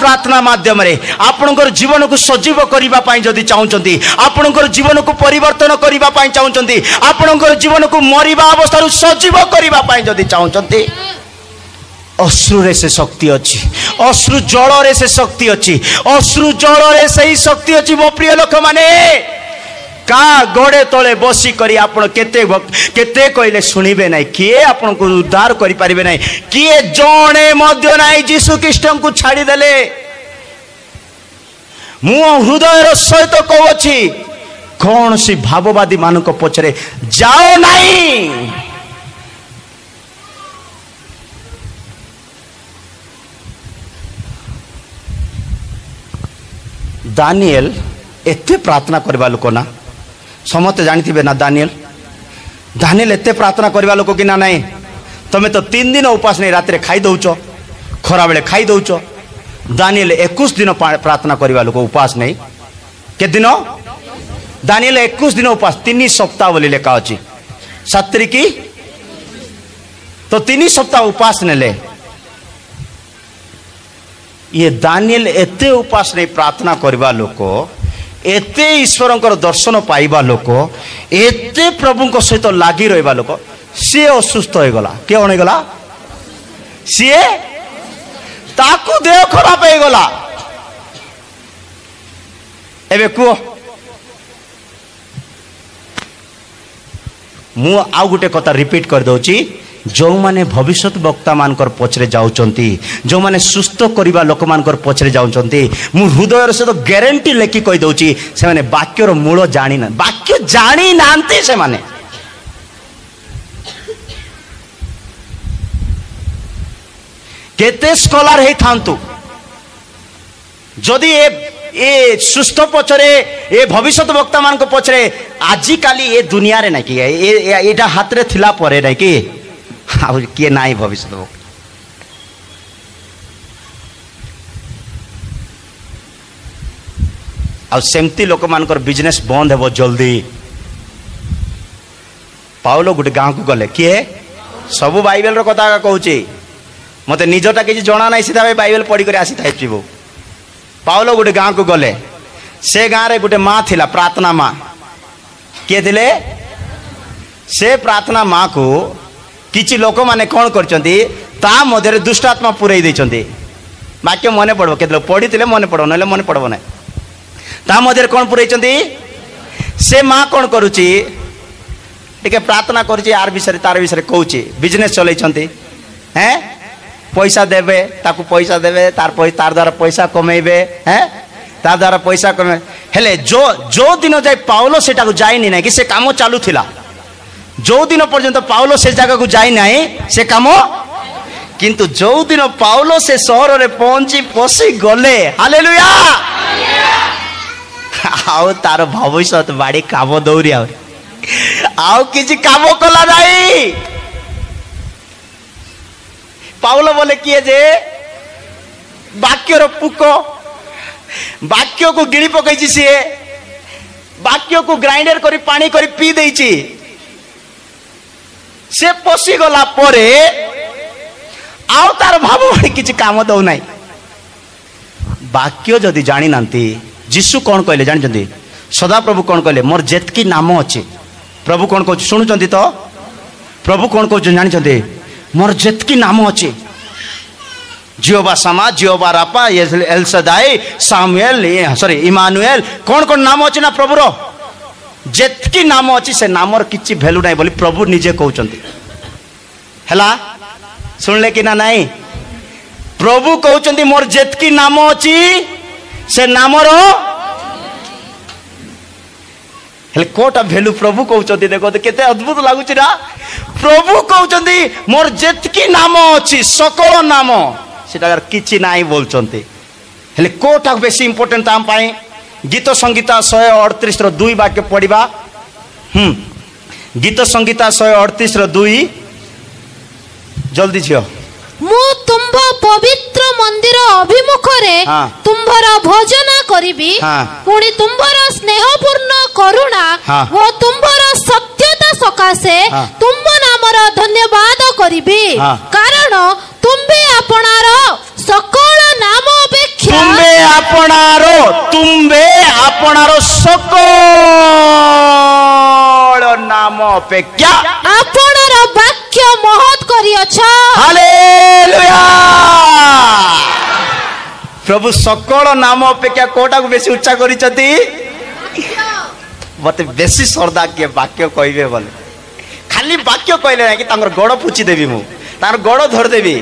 प्रार्थना माध्यम आपणकर जीवन को सजीव करने जदि चाहते आपणकर जीवन को परिवर्तन करने चाहते आपणकर जीवन को मरिबा अवस्था सजीव करने जदि चाहते अश्रु रे से शक्ति अच्छी अश्रु जल रे से शक्ति अच्छी अश्रु जल रे से ही शक्ति अच्छी मो प्रिय लोक माने का गोड़े तले बसी करी आपण केते केते कहले सुनिबे नहीं किए आपण को उद्धार करि परिबे नहीं किए जणे मध्य नहीं यीशु ख्रीष्ट को छाड़ी देले मु हृदय रो सहित कहउछि कौन सी भाववादी मानक पछरे जाओ नहीं दानिएल एते प्रार्थना करवा लोक ना समस्त जानी ना दानिएल एते प्रार्थना करवा लोक कि ना नहीं तुम्हें तो 3 दिन उपास नहीं रात खाई दौच खरा बेले खाई दौच दानिएल 21 दिन प्रार्थना करवा लोक उपास नहीं के दिन दानिएल 21 दिन उपास 3 सप्ताह बोली लेखा अच्छी 7 तारीख तो 3 सप्ताह उपास नेले ये दानिएल एते उपास नहीं प्रार्थना करवा लोक एते ईश्वर दर्शन पाइबा लोक एते प्रभु सहित लगी रहा लोक सी असुस्थ हो गला के हो गला सी ताकू देह खराब हो गला एबे कुह मु आउ गोटे कथा रिपीट कर दउची जो माने भविष्य वक्ता मानकर पछरे जाउचंती जो माने सुस्थ करिबा लोक मानकर पछरे जाउचंती मु हृदय से तो गारंटी लेखि कहि दउची से माने वाक्यर मूल जानि ना वाक्य जानि नांती से माने केते स्कॉलर हे थांतु जदि ए सुस्थ पछरे ए भविष्य वक्ता मान को पछरे आजि काली ए दुनिया रे ना कि एटा हाथ रे थिला परे ना कि किए ना भविष्य आमती लोक मान बिजनेस बंद हे जल्दी पाउलो गोटे गाँव को गले किए सबू बाइबल कथा कहूँ मत निजटा किसी जना ना सीधा बाइबल पढ़ी कर आसी था पाउलो गोटे गाँव को गले से गाँव रे गोटे माँ थिला प्रार्थना माँ किए थिले से प्रार्थना माँ को किछि लोक माने कौन करचंती ता मध्य दुष्टात्मा पुरई देचंती वाक्य मने पड़ो के पढ़ी थिले मने पड़ो नले मने पड़ो ना ता मध्य कौन पुरईचंती से माँ कौन करुची टिके प्रार्थना करुची आर विषय तार विषय कहूची बिजनेस चलैचंती हैं पैसा देबे ताकू पैसा देबे तार द्वारा पैसा कमेबे हैं तार द्वारा पैसा कमे हेले जो दिन जाय पाउलो सेटा को जाइनी ना कि से काम चालू थिला जो दिन पर्यंत पाउलो से जगह को जाई नहीं से काम किंतु जो दिन पाउलो से शहर रे पहुंची पसी गले हालेलुया आउ तार भविष्य बाड़ी काम दौरी आउ किसी काम कला नहीं पाउलो बोले किए जे वाक्यर पुक वाक्य को गिणी पकई सी वाक्य को ग्राइंडर करी पानी करी पी देची से पशी गला परे आउ तार भाव किसी काम दौ ना वाक्य जदि जानी नांती जीशु कौन कहले जानते सदा प्रभु कौन कहले मोर जेतकी नाम अच्छे प्रभु कौन कह शुणुंट तो प्रभु कौन कह जानते मोर जेतकी नाम अच्छे जियोबा सामा जियोबा रापा एलसदाई सामुएल सॉरी इमानुएल कौन कौन नाम अच्छे ना प्रभुर जेतकी नाम अच्छी से नामर किसी भैल्यू ना बोली प्रभु निजे कहते है शुणले कि ना नहीं प्रभु कहते मोर जेतकी नाम अच्छी से नामर कोटा भैल्यू प्रभु कहते देखो तो केते अद्भुत लगुच ना प्रभु कहते मोर जेतकी नाम अच्छी सकल नाम से किसी ना बोलते हेले कोटा बेसी इंपोर्टेंट आम पाई गीत संगीता 138 2 वाक्य पढ़ा गीत संगीता 138 2 जल्दी झियो मु तुम्भ पवित्र मंदिर अभिमुख रे तुम्भर भजन करिबी पुणी तुम्भर स्नेहपूर्ण करुणा व तुम्भर सत्यता सकाशे तुम नामर धन्यवाद करिबी कारण तुम्बे आपणार सकल नाम अपेक्षा अपेक्षा आपणर वाक्य महत करियछ। हालेलुया। प्रभु सकल नाम अपेक्षा कोटा को बेसी उच्चा करिसती मते बेसी श्रद्धा के वाक्य कहबे बोले खाली वाक्य कहले ना कि तांकर गोड़ पुची देबी मु तार गोड़ धर देबी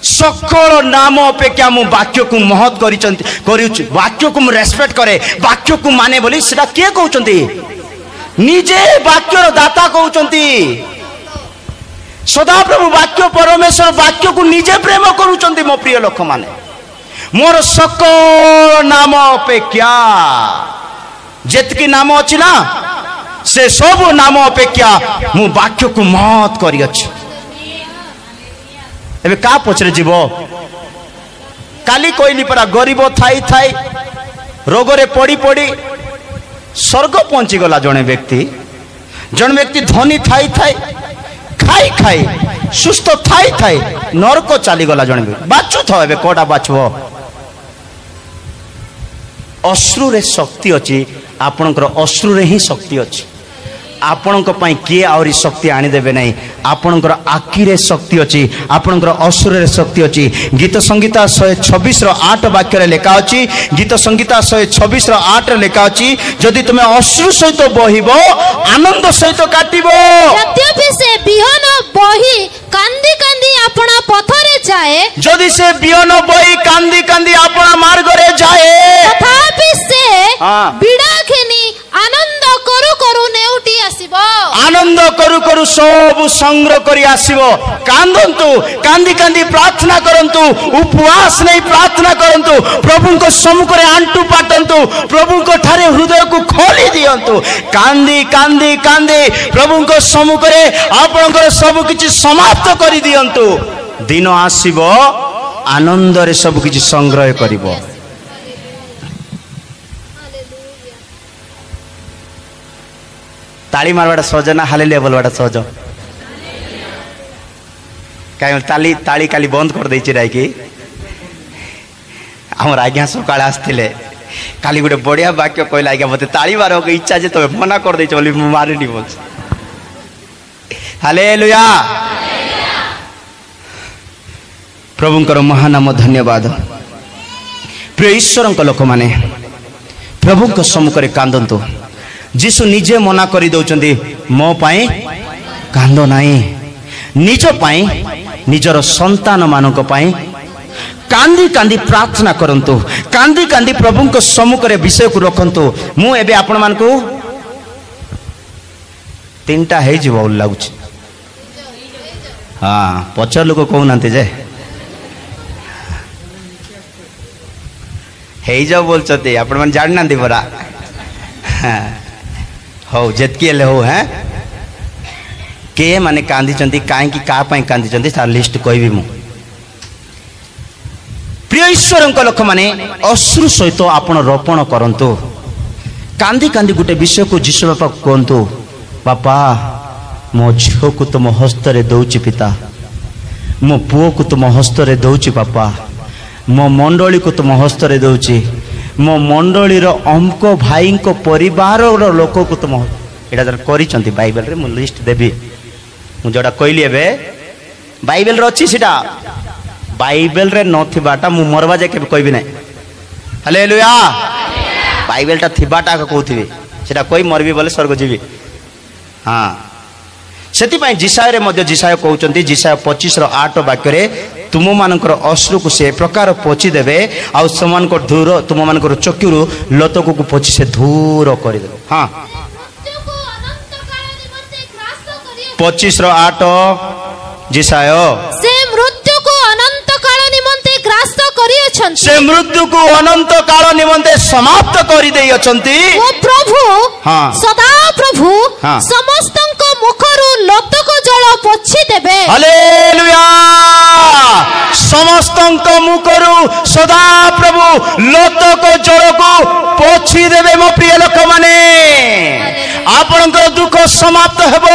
सकल नाम अपेक्षा मु वाक्य को महत करिछु वाक्य को मु रेस्पेक्ट करे वाक्य को माने बोली सेटा के कहउचंती निजे वाक्यर दाता कहउचंती सदा प्रभु वाक्य परमेश्वर वाक्य को निजे प्रेम करूचंती मो प्रिय लोक माने मोर सकल नाम अपेक्षा जेतकी नाम अछि ना से सब नाम अपेक्षा मु वाक्य को महत करी अछि। एबे का पछरे जीव काली कहली परा गरीब थाई थाई रोगरे पड़ी पड़ी स्वर्ग पहुंची गला जने व्यक्ति धनी थाई थाई खाई खाई सुस्थ थाई थाई नरक चली गला जने व्यक्ति बाचु था एबे कोडा बाचबो अश्रु रे शक्ति अछि आपनकर अश्रु रे ही शक्ति अछि आपणक पई किए आउरी शक्ति आनी देबे नहीं आपणकर आखि रे शक्ति अछि आपणकर अश्रु रे शक्ति अछि। गीत संगीता 126 रो 8 वाक्य रे लेखा अछि गीत संगीता 126 रो 8 रे लेखा अछि जदि तुमे अश्रु सहित बहिबो आनंद सहित काटिबो यद्यपि से बिहन बही कांदी कांदी आपणा पथरे जाए जदि से बिहन बही कांदी कांदी आपणा मार्ग रे जाए तथापि से बिड़ा खेनी आनंद करू करू नेउटी आसीबो आनंद करू करू सब संग्रह करी आसीबो कांदंतु कांदी कांदी प्रार्थना करंतु उपवास नहीं प्रार्थना करंतु प्रभु को सम्मुख रे आंटू पाटंतु प्रभु को ठारे हृदय को खोली दियंतु कांदी कांदी कांदी प्रभु को सम्मुख रे आपनकर सब किछि समाप्त करी दियंतु दिन आसीबो आनंद रे सब किछि संग्रह करिवो। ताली मारवाटा सहज ना हालेलुया बोलवाटा सहज कहीं ताली ताली काली बंद कर देछि राय कि हमर आज्ञा सकाळ आस्थिले काली गोटे बढ़िया वाक्य कहला आज्ञा मते ताली मारो के इच्छा जे तबे मना कर देछि बोली मारेनी बोल हालेलुया प्रभुंकर महानाम धन्यवाद। प्रिय ईश्वरंक लोक माने प्रभुंक सम्मुखरे कांदंतु जीशु निजे मना करी दउचंदी मो पाई कांदो नाही निज पाई निजर संतान मानक पाई कांदी कांदी प्रार्थना करंतु कांदी कांदी प्रभु को सम्मुख रे विषय को रखंतु मु एबे आपण मानकु तीनटा हे जीव लागुछ हां पचर लोक कहू नांते जे हे जाओ बोलचते आपण मन जान नांती बरा हो जेतकी हेले हो हैं के माने कांदी चंती काहे की का पई कांदी चंती तार लिस्ट कहबी मु। प्रिय ईश्वरंक लोक माने अश्रु सहित आपण रोपण करंतु कांदी कांदी गुटे विषय को जीशु बापा कहंतु बापा मो झियो को तुम हस्त रे दउची पिता मो पुओ को तुम हस्त रे दउची पापा मो मंडली को तुम हस्त रे दउची मो मंडली रो अमको भाई को परिवार रो लोक को तुम एटा जर करिसंती बाइबल रे मु लिस्ट देबी मु जोडा कहली एबे बाइबल रे अछि सेटा बाइबल रे नथिबाटा मु मरवा जे के कहबी नै हालेलुया बाइबलटा थिबाटा को कहउथिबी सेटा कोई मरबी बोले स्वर्ग जीवी हां सेति पई जिसाय रे मध्य जिसाय कहउचंती जिसाय 25 रो 8 वाक्य रे तुम मानकर अश्रु को से प्रकार पोछि देबे आ समान को दूर तुम मानकर चक्कुरु लतक को पोछि से दूर कर देबे। हां 25 रो 8 जिसाय से मृत्यु को अनंत काल निमंते ग्रास करियछंती से मृत्यु को अनंत काल निमंते समाप्त करि देई अछंती ओ प्रभु हां सदा प्रभु समस्त मुखरु लतक जल पोछि देबे हालेलुया समस्त मुखरु सदा प्रभु लतक जल को ପୋଛି ଦେବେ ମୋ ପ୍ରିୟ ଲୋକମାନେ। ଆପଣଙ୍କର ଦୁଃଖ ସମାପ୍ତ ହେବ,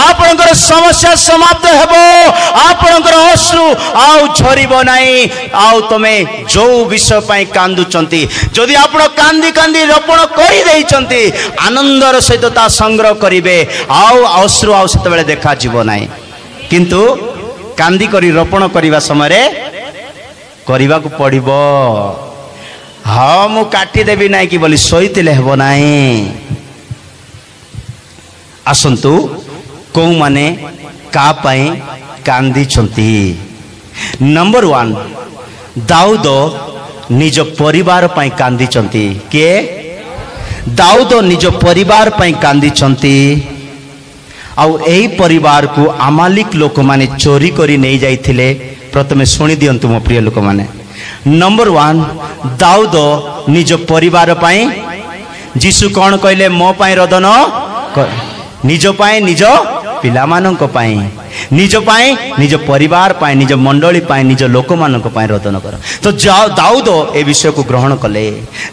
ଆପଣଙ୍କର ସମସ୍ୟା ସମାପ୍ତ ହେବ, ଆପଣଙ୍କର ଅଶ୍ରୁ ଆଉ ଝରିବ ନାହିଁ। ଆଉ ତମେ ଯୋଉ ବିଷୟ ପାଇଁ କାନ୍ଦୁଛନ୍ତି, ଯଦି ଆପଣ କାନ୍ଦି କାନ୍ଦି ରୋପଣ କରିଦେଇଛନ୍ତି, ଆନନ୍ଦର ସହିତ ତା ସଂଗ୍ରହ କରିବେ, ଆଉ ଅଶ୍ରୁ ଆଉ ସେତେବେଳେ ଦେଖାଯିବ ନାହିଁ। କିନ୍ତୁ କାନ୍ଦି କରି ରୋପଣ କରିବା ସମୟରେ କରିବାକୁ ପଡ଼ିବ। ହଁ ମୁଁ କାଟିଦେବି ନାହିଁ କି ବୋଲି ଶୋଇଥିଲେ ହେବ ନାହିଁ। ଆସନ୍ତୁ କୋଉମାନେ କାହା ପାଇଁ କାନ୍ଦିଛନ୍ତି। ନମ୍ବର 1, ଦାଉଦ ନିଜ ପରିବାର ପାଇଁ କାନ୍ଦିଛନ୍ତି। କିଏ? ଦାଉଦ ନିଜ ପରିବାର ପାଇଁ କାନ୍ଦିଛନ୍ତି। ଆଉ ଏହି ପରିବାରକୁ ଆମାଲିକ ଲୋକମାନେ ଚୋରି କରି ନେଇ ଯାଇଥିଲେ। ପ୍ରଥମେ ଶୁଣି ଦିଅନ୍ତୁ ମୋ ପ୍ରିୟ ଲୋକମାନେ। ନମ୍ବର 1, ଦାଉଦ ନିଜ ପରିବାର ପାଇଁ। ଯୀଶୁ କ'ଣ କହିଲେ? ମୋ ପାଇଁ ରୋଦନ, ନିଜ ପାଇଁ, ନିଜ ପିଲାମାନଙ୍କ ପାଇଁ, ନିଜ ପାଇଁ, ନିଜ ପରିବାର ପାଇଁ, ନିଜ ମଣ୍ଡଳୀ ପାଇଁ, ନିଜ ଲୋକମାନଙ୍କ ପାଇଁ ରୋଦନ କର। ତ ଦାଉଦ ଏ ବିଷୟକୁ ଗ୍ରହଣ କଲେ।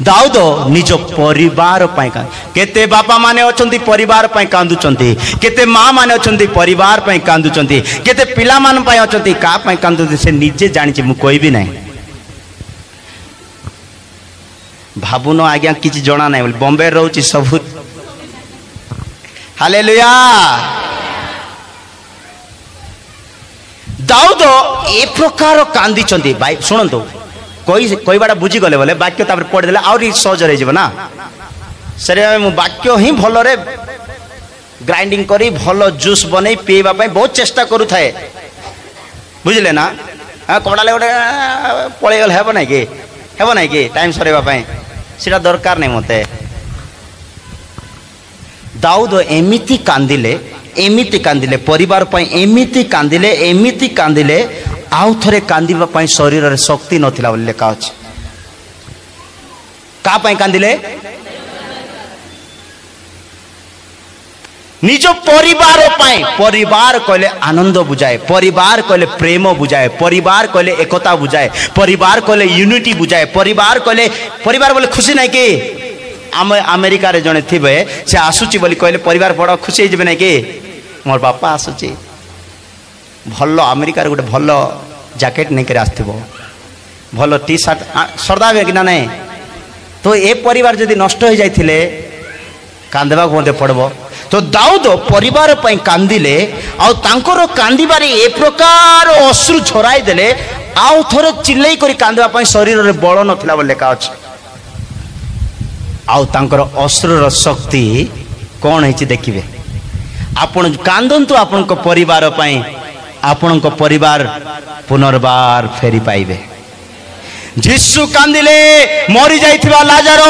ଦାଉଦ ନିଜ ପରିବାର ପାଇଁ। କେତେ ବାପା ମାନେ ଅଛନ୍ତି ପରିବାର ପାଇଁ କାନ୍ଦୁଛନ୍ତି, କେତେ ମା ମାନେ ଅଛନ୍ତି ପରିବାର ପାଇଁ କାନ୍ଦୁଛନ୍ତି, କେତେ ପିଲାମାନଙ୍କ ପାଇଁ ଅଛନ୍ତି କାହା ପାଇଁ କାନ୍ଦୁଛନ୍ତି ସେ ନିଜେ ଜାଣିଛି, ମୁଁ କହିବି ନାହିଁ। ଭାବୁନ ଆଜ୍ଞା କିଛି ଜଣା ନାହିଁ ବୋଲି, ବମ୍ବେ ରହୁଛି ସବୁ। ହାଲେଲୁୟା। ଦାଉଦ ଏ ପ୍ରକାର କାନ୍ଦିଛନ୍ତି। ଭାଇ ଶୁଣନ୍ତୁ, କହିବାଟା ବୁଝିଗଲେ ବୋଲେ ବାକ୍ୟ ତାପରେ ପଢିଦେଲେ ଆହୁରି ସହଜରେ ହେଇଯିବ ନା। ସେରେ ମୁଁ ବାକ୍ୟ ହିଁ ଭଲରେ ଗ୍ରାଇଣ୍ଡିଂ କରି ଭଲ ଜୁସ୍ ବନେଇ ପିଇବା ପାଇଁ ବହୁତ ଚେଷ୍ଟା କରୁଥାଏ, ବୁଝିଲେ ନା। କପଡ଼ାଲେ ଗୋଟେ ପଳେଇଗଲେ ହେବ ନାଇଁ କି, ହେବ ନାଇଁ କି ଟାଇମ୍ ସରେଇବା ପାଇଁ, ସେଟା ଦରକାର ନାହିଁ ମୋତେ। ଦାଉଦ ଏମିତି କାନ୍ଦିଲେ, ଏମିତି କାନ୍ଦିଲେ, ପରିବାର ପାଇଁ ଏମିତି କାନ୍ଦିଲେ, ଏମିତି କାନ୍ଦିଲେ, ଆଉ ଥରେ କାନ୍ଦିବା ପାଇଁ ଶରୀରରେ ଶକ୍ତି ନଥିଲା ବୋଲି ଲେଖା ଅଛି। କାହା ପାଇଁ କାନ୍ଦିଲେ? ନିଜ ପରିବାର ପାଇଁ। ପରିବାର କହିଲେ ଆନନ୍ଦ ବୁଝାଏ, ପରିବାର କହିଲେ ପ୍ରେମ ବୁଝାଏ, ପରିବାର କହିଲେ ଏକତା ବୁଝାଏ, ପରିବାର କହିଲେ ୟୁନିଟି ବୁଝାଏ, ପରିବାର କହିଲେ, ପରିବାର ବୋଲେ ଖୁସି ନାହିଁ କି? ଆମେରିକାରେ ଜଣେ ଥିବେ, ସେ ଆସୁଛି ବୋଲି କହିଲେ ପରିବାର ବଡ଼ ଖୁସି ହେଇଯିବେ ନାହିଁ କି? ମୋର ବାପା ଆସୁଛି, ଭଲ ଆମେରିକାରେ ଗୋଟେ ଭଲ ଜ୍ୟାକେଟ୍ ନେଇକରି ଆସିଥିବ, ଭଲ ଟି ସାର୍ଟ ସର୍ଦା ହୁଏ କି ନା ନାହିଁ। ତ ଏ ପରିବାର ଯଦି ନଷ୍ଟ ହେଇଯାଇଥିଲେ କାନ୍ଦିବାକୁ ମଧ୍ୟ ପଡ଼ିବ। ତ ଦାଉଦ ପରିବାର ପାଇଁ କାନ୍ଦିଲେ, ଆଉ ତାଙ୍କର କାନ୍ଦିବାରେ ଏ ପ୍ରକାର ଅଶ୍ରୁ ଝରାଇ ଦେଲେ, ଆଉ ଥରେ ଚିଲେଇ କରି କାନ୍ଦିବା ପାଇଁ ଶରୀରରେ ବଳ ନଥିଲା ବୋଲି ଲେଖା ଅଛି। ଆଉ ତାଙ୍କର ଅଶ୍ରୁର ଶକ୍ତି କ'ଣ ହେଇଛି ଦେଖିବେ। ଆପଣ କାନ୍ଦନ୍ତୁ ଆପଣଙ୍କ ପରିବାର ପାଇଁ, ଆପଣଙ୍କ ପରିବାର ପୁନର୍ବାର ଫେରି ପାଇବେ। ଯୀଶୁ କାନ୍ଦିଲେ, ମରି ଯାଇଥିବା ଲାଜାର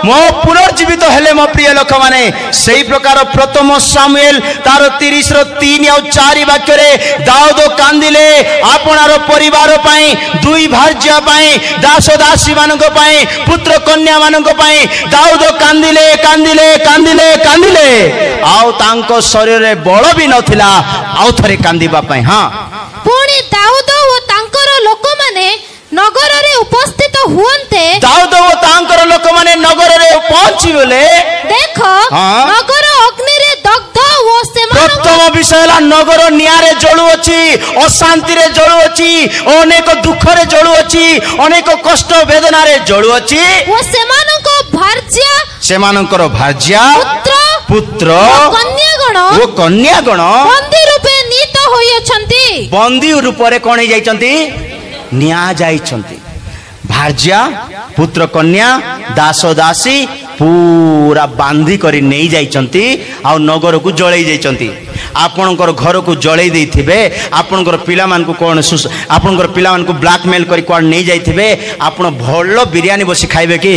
ମୋ ପୁନର୍ଜୀବିତ ହେଲେ ମୋ ପ୍ରିୟ ଲୋକମାନେ। ସେହି ପ୍ରକାର ପ୍ରଥମ ସାମୁଏଲ ତାର 30:3 ଆଉ 4 ବାକ୍ୟରେ ଦାଉଦ କାନ୍ଦିଲେ ଆପଣାର ପରିବାର ପାଇଁ, ଦୁଇ ଭାର୍ଯ୍ୟା ପାଇଁ, ଦାସ ଦାସୀ ମାନଙ୍କ ପାଇଁ, ପୁତ୍ର କନ୍ୟା ମାନଙ୍କ ପାଇଁ। ଦାଉଦ କାନ୍ଦିଲେ କାନ୍ଦିଲେ କାନ୍ଦିଲେ କାନ୍ଦିଲେ, ଆଉ ତାଙ୍କ ଶରୀରରେ ବଳ ବି ନଥିଲା ଆଉ ଥରେ କାନ୍ଦିବା ପାଇଁ। ହଁ, ପୁଣି ଦାଉଦ ଓ ତାଙ୍କର ଲୋକମାନେ ନଗରରେ ଉପସ୍ଥିତ ହୁଅନ୍ତେ, ଦାଉଦ ଓ ତାଙ୍କର ଲୋକମାନେ ନଗରରେ ପହଞ୍ଚିଗଲେ, ଦେଖ ନଗର ଅଗ୍ନିରେ ଦଗ୍ଧ ଓ ପ୍ରଥମ ବିଷୟ ହେଲା ନଗର ନିଆଁରେ ଜଳୁଅଛି, ଅଶାନ୍ତିରେ ଜଳୁଅଛି, ଅନେକ ଦୁଃଖରେ ଜଳୁଅଛି, ଅନେକ କଷ୍ଟ ବେଦନାରେ ଜଳୁଅଛି, ଓ ସେମାନଙ୍କର ଭାର୍ଯ୍ୟା, ପୁତ୍ର ଓ କନ୍ୟାଗଣ ବନ୍ଦୀ ରୂପେ ନୀତ ହୋଇଅଛନ୍ତି। ବନ୍ଦୀ ରୂପରେ କ'ଣ ହେଇଯାଇଛନ୍ତି? ନିଆ ଯାଇଛନ୍ତି। ଭାର୍ଯ୍ୟା, ପୁତ୍ର କନ୍ୟା, ଦାସ ଦାସୀ ପୁରା ବାନ୍ଧି କରି ନେଇ ଯାଇଛନ୍ତି, ଆଉ ନଗରକୁ ଜଳେଇ ଯାଇଛନ୍ତି। ଆପଣଙ୍କର ଘରକୁ ଜଳେଇ ଦେଇଥିବେ, ଆପଣଙ୍କର ପିଲାମାନଙ୍କୁ କ'ଣ ଆପଣଙ୍କର ପିଲାମାନଙ୍କୁ ବ୍ଲାକମେଲ କରି କୁଆଡ଼େ ନେଇ ଯାଇଥିବେ। ଆପଣ ଭଲ ବିରିୟାନୀ ବସି ଖାଇବେ କି?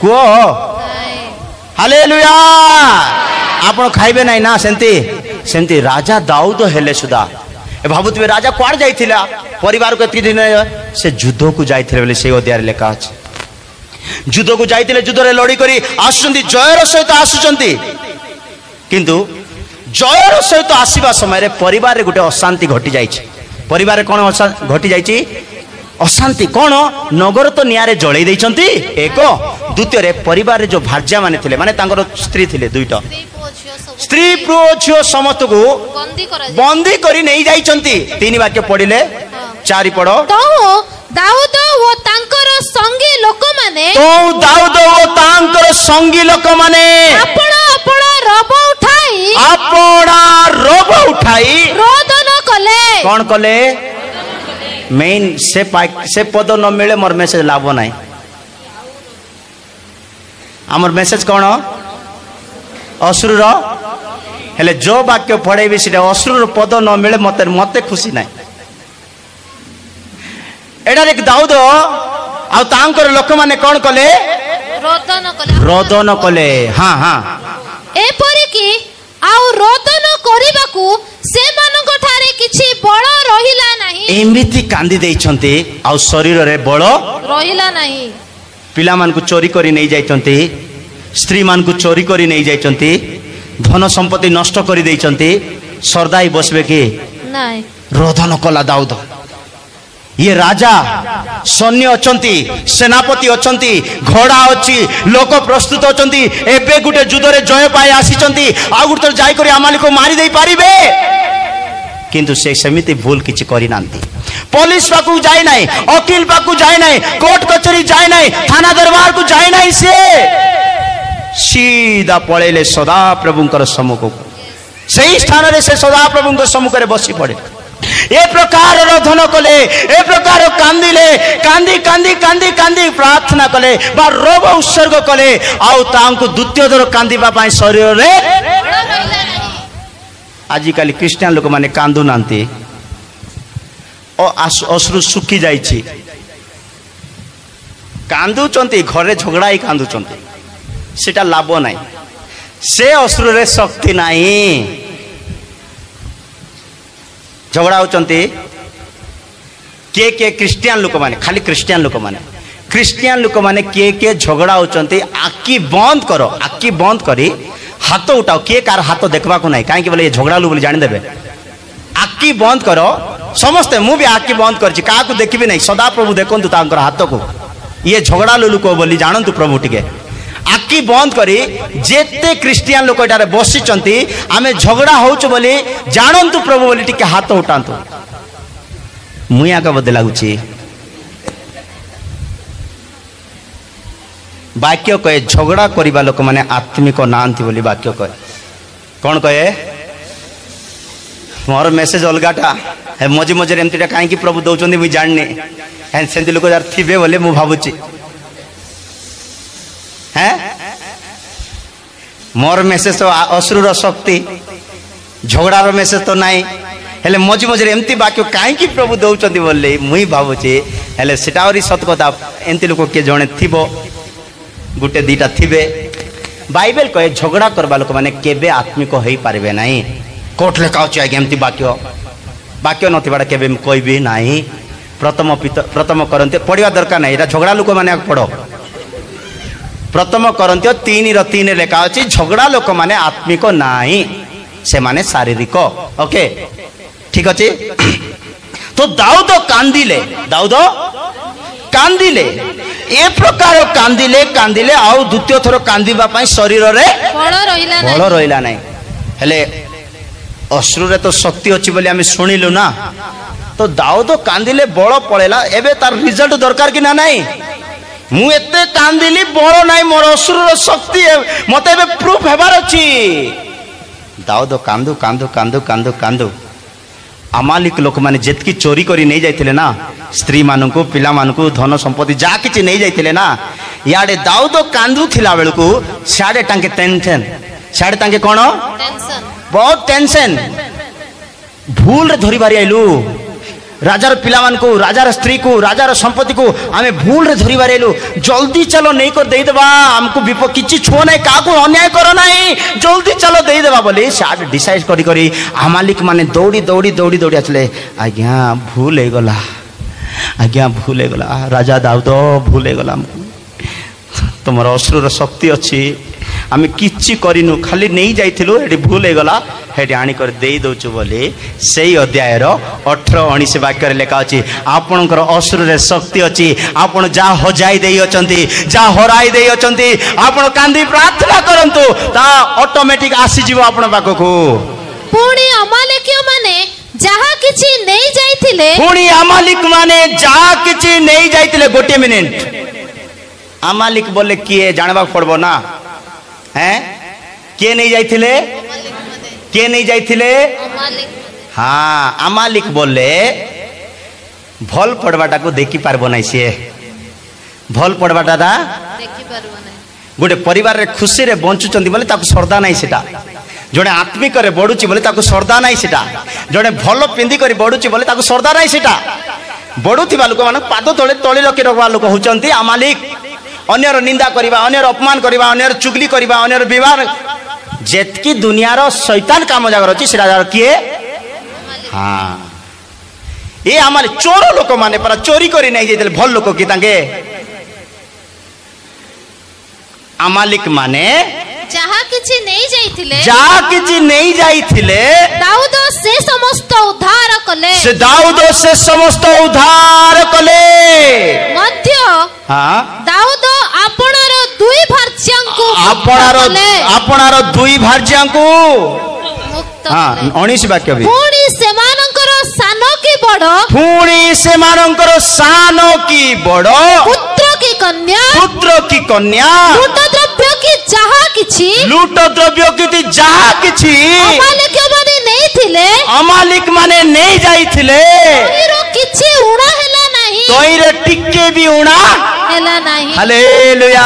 କୁହ ହାଲେଲୁୟା। ଆପଣ ଖାଇବେ ନାହିଁ ନା? ସେମିତି ରାଜା ଦାଉଦ ହେଲେ ସୁଦ୍ଧା ଭାବୁଥିବେ ରାଜା କୁଆଡ଼େ ଯାଇଥିଲା, ପରିବାରକୁ ଏତିକି ଦିନ ସେ ଯୁଦ୍ଧକୁ ଯାଇଥିଲେ ବୋଲି ସେଇ ଅଧ୍ୟାୟରେ ଲେଖା ଅଛି। ଯୁଦ୍ଧକୁ ଯାଇଥିଲେ, ଯୁଦ୍ଧରେ ଲଢ଼ି କରି ଆସୁଛନ୍ତି, ଜୟର ସହିତ ଆସୁଛନ୍ତି। କିନ୍ତୁ ଜୟର ସହିତ ଆସିବା ସମୟରେ ପରିବାରରେ ଗୋଟେ ଅଶାନ୍ତି ଘଟି ଯାଇଛି। ପରିବାରରେ କ'ଣ ଘଟି ଯାଇଛି? ଅଶାନ୍ତି କ'ଣ? ନଗର ତ ନିଆଁରେ ଜଳେଇ ଦେଇଛନ୍ତି, ଏକ। द्वितीय परिवार जो भार्या माने थिले माने तांकर स्त्री थिले दुईटा स्त्री पुओ झियो समस्त को बंदी करी नहीं जाइछंती 3 वाक्य पढ़िले 4 पढ़ो तो दाऊद ओ तांकर संगी लोक माने तो दाऊद ओ तांकर संगी लोक माने अपना अपना रब उठाई रोदन कले कौन कले मेन से पद न मिले मोर मेसेज लाभ नाही आमर मेसेज कौन असुर हेले जो वाक्य पढ़ेबी से असुर पद न मिले मते मते खुशी ना एडार एक दाऊद आ तांकर लोक माने कौन कले रोदन कले हाँ हाँ एपरि कि आउ रोदन करिबाकू से मानक ठारे किछि बळ रहिला नाही एमिति कांदी देइछंती आ शरीर रे बळ रहिला नाही पिला मान को चोरी करी नहीं जाइछंती स्त्री मान को चोरी करी नहीं जाइछंती धन संपत्ति नष्ट करी देइछंती सरदाई बसबे कि नाही रोदन कला दाऊद ये राजा सैन्य अचंती सेनापति अचंती घोड़ा अच्छी लोक प्रस्तुत अचंती एबे गुटे युद्ध रे जय पाए आसीचंती आ गुटे जाय करी आमाली को मारी देई पारिबे किंतु से समिति भूल किछि करी नांती पुलिस पाकू जाय नाही वकील पाकू जाय नाही कोर्ट कचहरी जाय नाही थाना दरबार को जाय नाही से सीधा पळेले सदा प्रभुंकर सम्मुख सही स्थान रे से सदा प्रभुंकर सम्मुख रे बसी पड़े ए प्रकार रोधन कले ए प्रकार कांदिले कांदी कांदी कांदी कांदी प्रार्थना कले बा रोग उत्सर्ग कले आउ तांको द्वितीय थर कांदीबा पई शरीर रे आजिकाली क्रिश्चियन लोक माने कांदु नांती ओ अश्रु सुखी जाइछि कांदु चंती घरे झगड़ा ही कांदु चंती सेटा लाभ नाही से अश्रु रे शक्ति नाही झगड़ा होचंती के क्रिश्चियन लोक माने खाली क्रिश्चियन लोक माने के झगड़ा होचंती आखि बंद करो आखि बंद करी हाथ उठाओ के कार हाथ देखबा को नाही काहे कि बोले ये झगड़ा लु बोली जानि देबे आखि बंद करो समस्ते मु भी आखि बंद करछि का को देखबी नाही सदा प्रभु देखंतु तांकर हाथ को ये झगड़ा लुलु को बोली जानंतु प्रभु टिके आखि बंद करी जेते क्रिश्चियन लोक एटारे बसिचंती आमे झगड़ा होउछ बोली जानंतु प्रभु बोली टिके हाथ उठांतु मुया का बदे लागुची वाक्य कहे झगड़ा करिबा लोक माने आत्मिक नांती बोली वाक्य कहे कौन कहे मोर मेसेज अलगाटा है मझे मझे एमतीटा काहे कि प्रभु दउचंदी मु जाननी है सेंती लोक यार थिबे बोले मु भाबुची हैं मोर मेसेज तो असुर शक्ति झगड़ार मेसेज तो नाई हेले मझे मझे एमती वाक्य काहे प्रभु दउचंदी बोले मुई भाबुची हेले सेटावरी सत कथा एमती लोक के जणे थिबो गुटे दीटा थिबे बाइबल कहे झगड़ा करबा लोक माने केबे आत्मिक होई पारबे नाही कोट लेखा अछि आगे एमती वाक्य नथिबाडा केबे कहबी नाही प्रथम करन्ते पढ़िया दरकार नाही एटा झगड़ा लोक माने पढ़ो प्रथम करन्ते 3:3 लेखा अछि झगड़ा लोक माने आत्मिक नाही से माने शारीरिक ओके ठीक अछि तो दाऊद कांदिले ए प्रकार कांदिले आउ द्वितीय थर कांदिबा पई शरीर रे बळ रहिला नाही हेले अश्रु रे तो शक्ति अछि बोली हम सुनिलु ना तो दाऊद कांदिले बळ पळेला एबे तार रिजल्ट दरकार कि ना नाही मु एते कांदिली बळ नाही मोर अश्रु रो शक्ति मते एबे प्रूफ हेबार अछि दाऊद कांदु कांदु कांदु कांदु कांदु अमालिक लोक माने जेतकी चोरी करी नहीं जाइथिले ना स्त्री मानकू पिला मानकू धन संपत्ति जा किछि नहीं जाइथिले ना याडे दाऊद कांदु थिला बेलकू साडे टांके टेंशन साडे टांके कोन टेंशन बहुत टेंशन भूल रे धरी बारी आइलु राजार पिला मानकू राजार स्त्री को राजार संपत्ति को आमे भूल रे धरी बारी आइलु जल्दी चलो नहीं कर देई देबा हमको विपद किछि छो नाही काकू अन्याय करो नाही जल्दी चलो देई देबा बोली साड डिसाइड करी करी अमालिक माने दौड़ी दौड़ी दौड़ी दौड़ी आछले आज्ञा भूल हे गला राजा दाऊद भूल हे गला तुमर अश्रुर शक्ति अच्छी आम कि करनु खाली नहीं जाइलु ये भूल होगला हेटी आनिक दे दौचु बोली से अध्यायर 18-19 वाक्य लेखा अच्छी आपणकर असुर शक्ति अच्छी आपण जा हजाई दे जा हराई दे आपण कांदी प्रार्थना करंतु ता ऑटोमेटिक आसीजिव आपण पाखक पुणी अमालेकीय माने जहा किछि नहीं जाइथिले पुणी अमालिक माने जहा किछि नहीं जाइथिले गोटे मिनिट अमालिक बोले किए जानबा पड़बो ना हैं किए नहीं जाइथिले किए नहीं जाइथिले हाँ अमालिक बोले भल पड़वाटा को देखि पारबो नै से भल पड़वाटा देखि पारबो नै गोटे परिवार रे खुशी रे बंचुचंदी बोले ताको श्रद्धा नै सेटा जड़े आत्मिक रे बढ़ुची बोले ताको श्रद्धा नै सेटा जड़े भल पिंदी करी बढ़ुची बोले ताको श्रद्धा नै सेटा बढ़ुथिबा लोक माने पाद तळे तळे लके रखवा लोक होचंती अमालिक अन्यर निंदा करिबा अन्यर अपमान करिबा अन्यर चुगली करिबा अन्यर विवाह जेतकी दुनियार शैतान काम जागर अछि सेरा किए हाँ ये आमाले चोर लोक माने पर चोरी करी नै जेतले भल लोक की तांगे अमालिक माने जहा किछि नहीं जाइथिले जहा किछि नहीं जाइथिले दाऊद से समस्त उद्धार कले से दाऊद से समस्त उद्धार कले मध्य हाँ दाऊद आपणर दुई भार्यांकु आपणर दुई भार्यांकु मुक्त हाँ 19 वाक्य भी पुणी सेमानकर सानो की बड़ पुणी सेमानकर सानो की बड़ पुत्र की कन्या लूट द्रव्य की जहा किछि लूट द्रव्य की जहा किछि अमालिक माने नहीं थिले अमालिक माने नहीं जाइथिले तोइरो किछि उणा हैला नाही तोइरे टिके भी उणा हैला नाही हालेलुया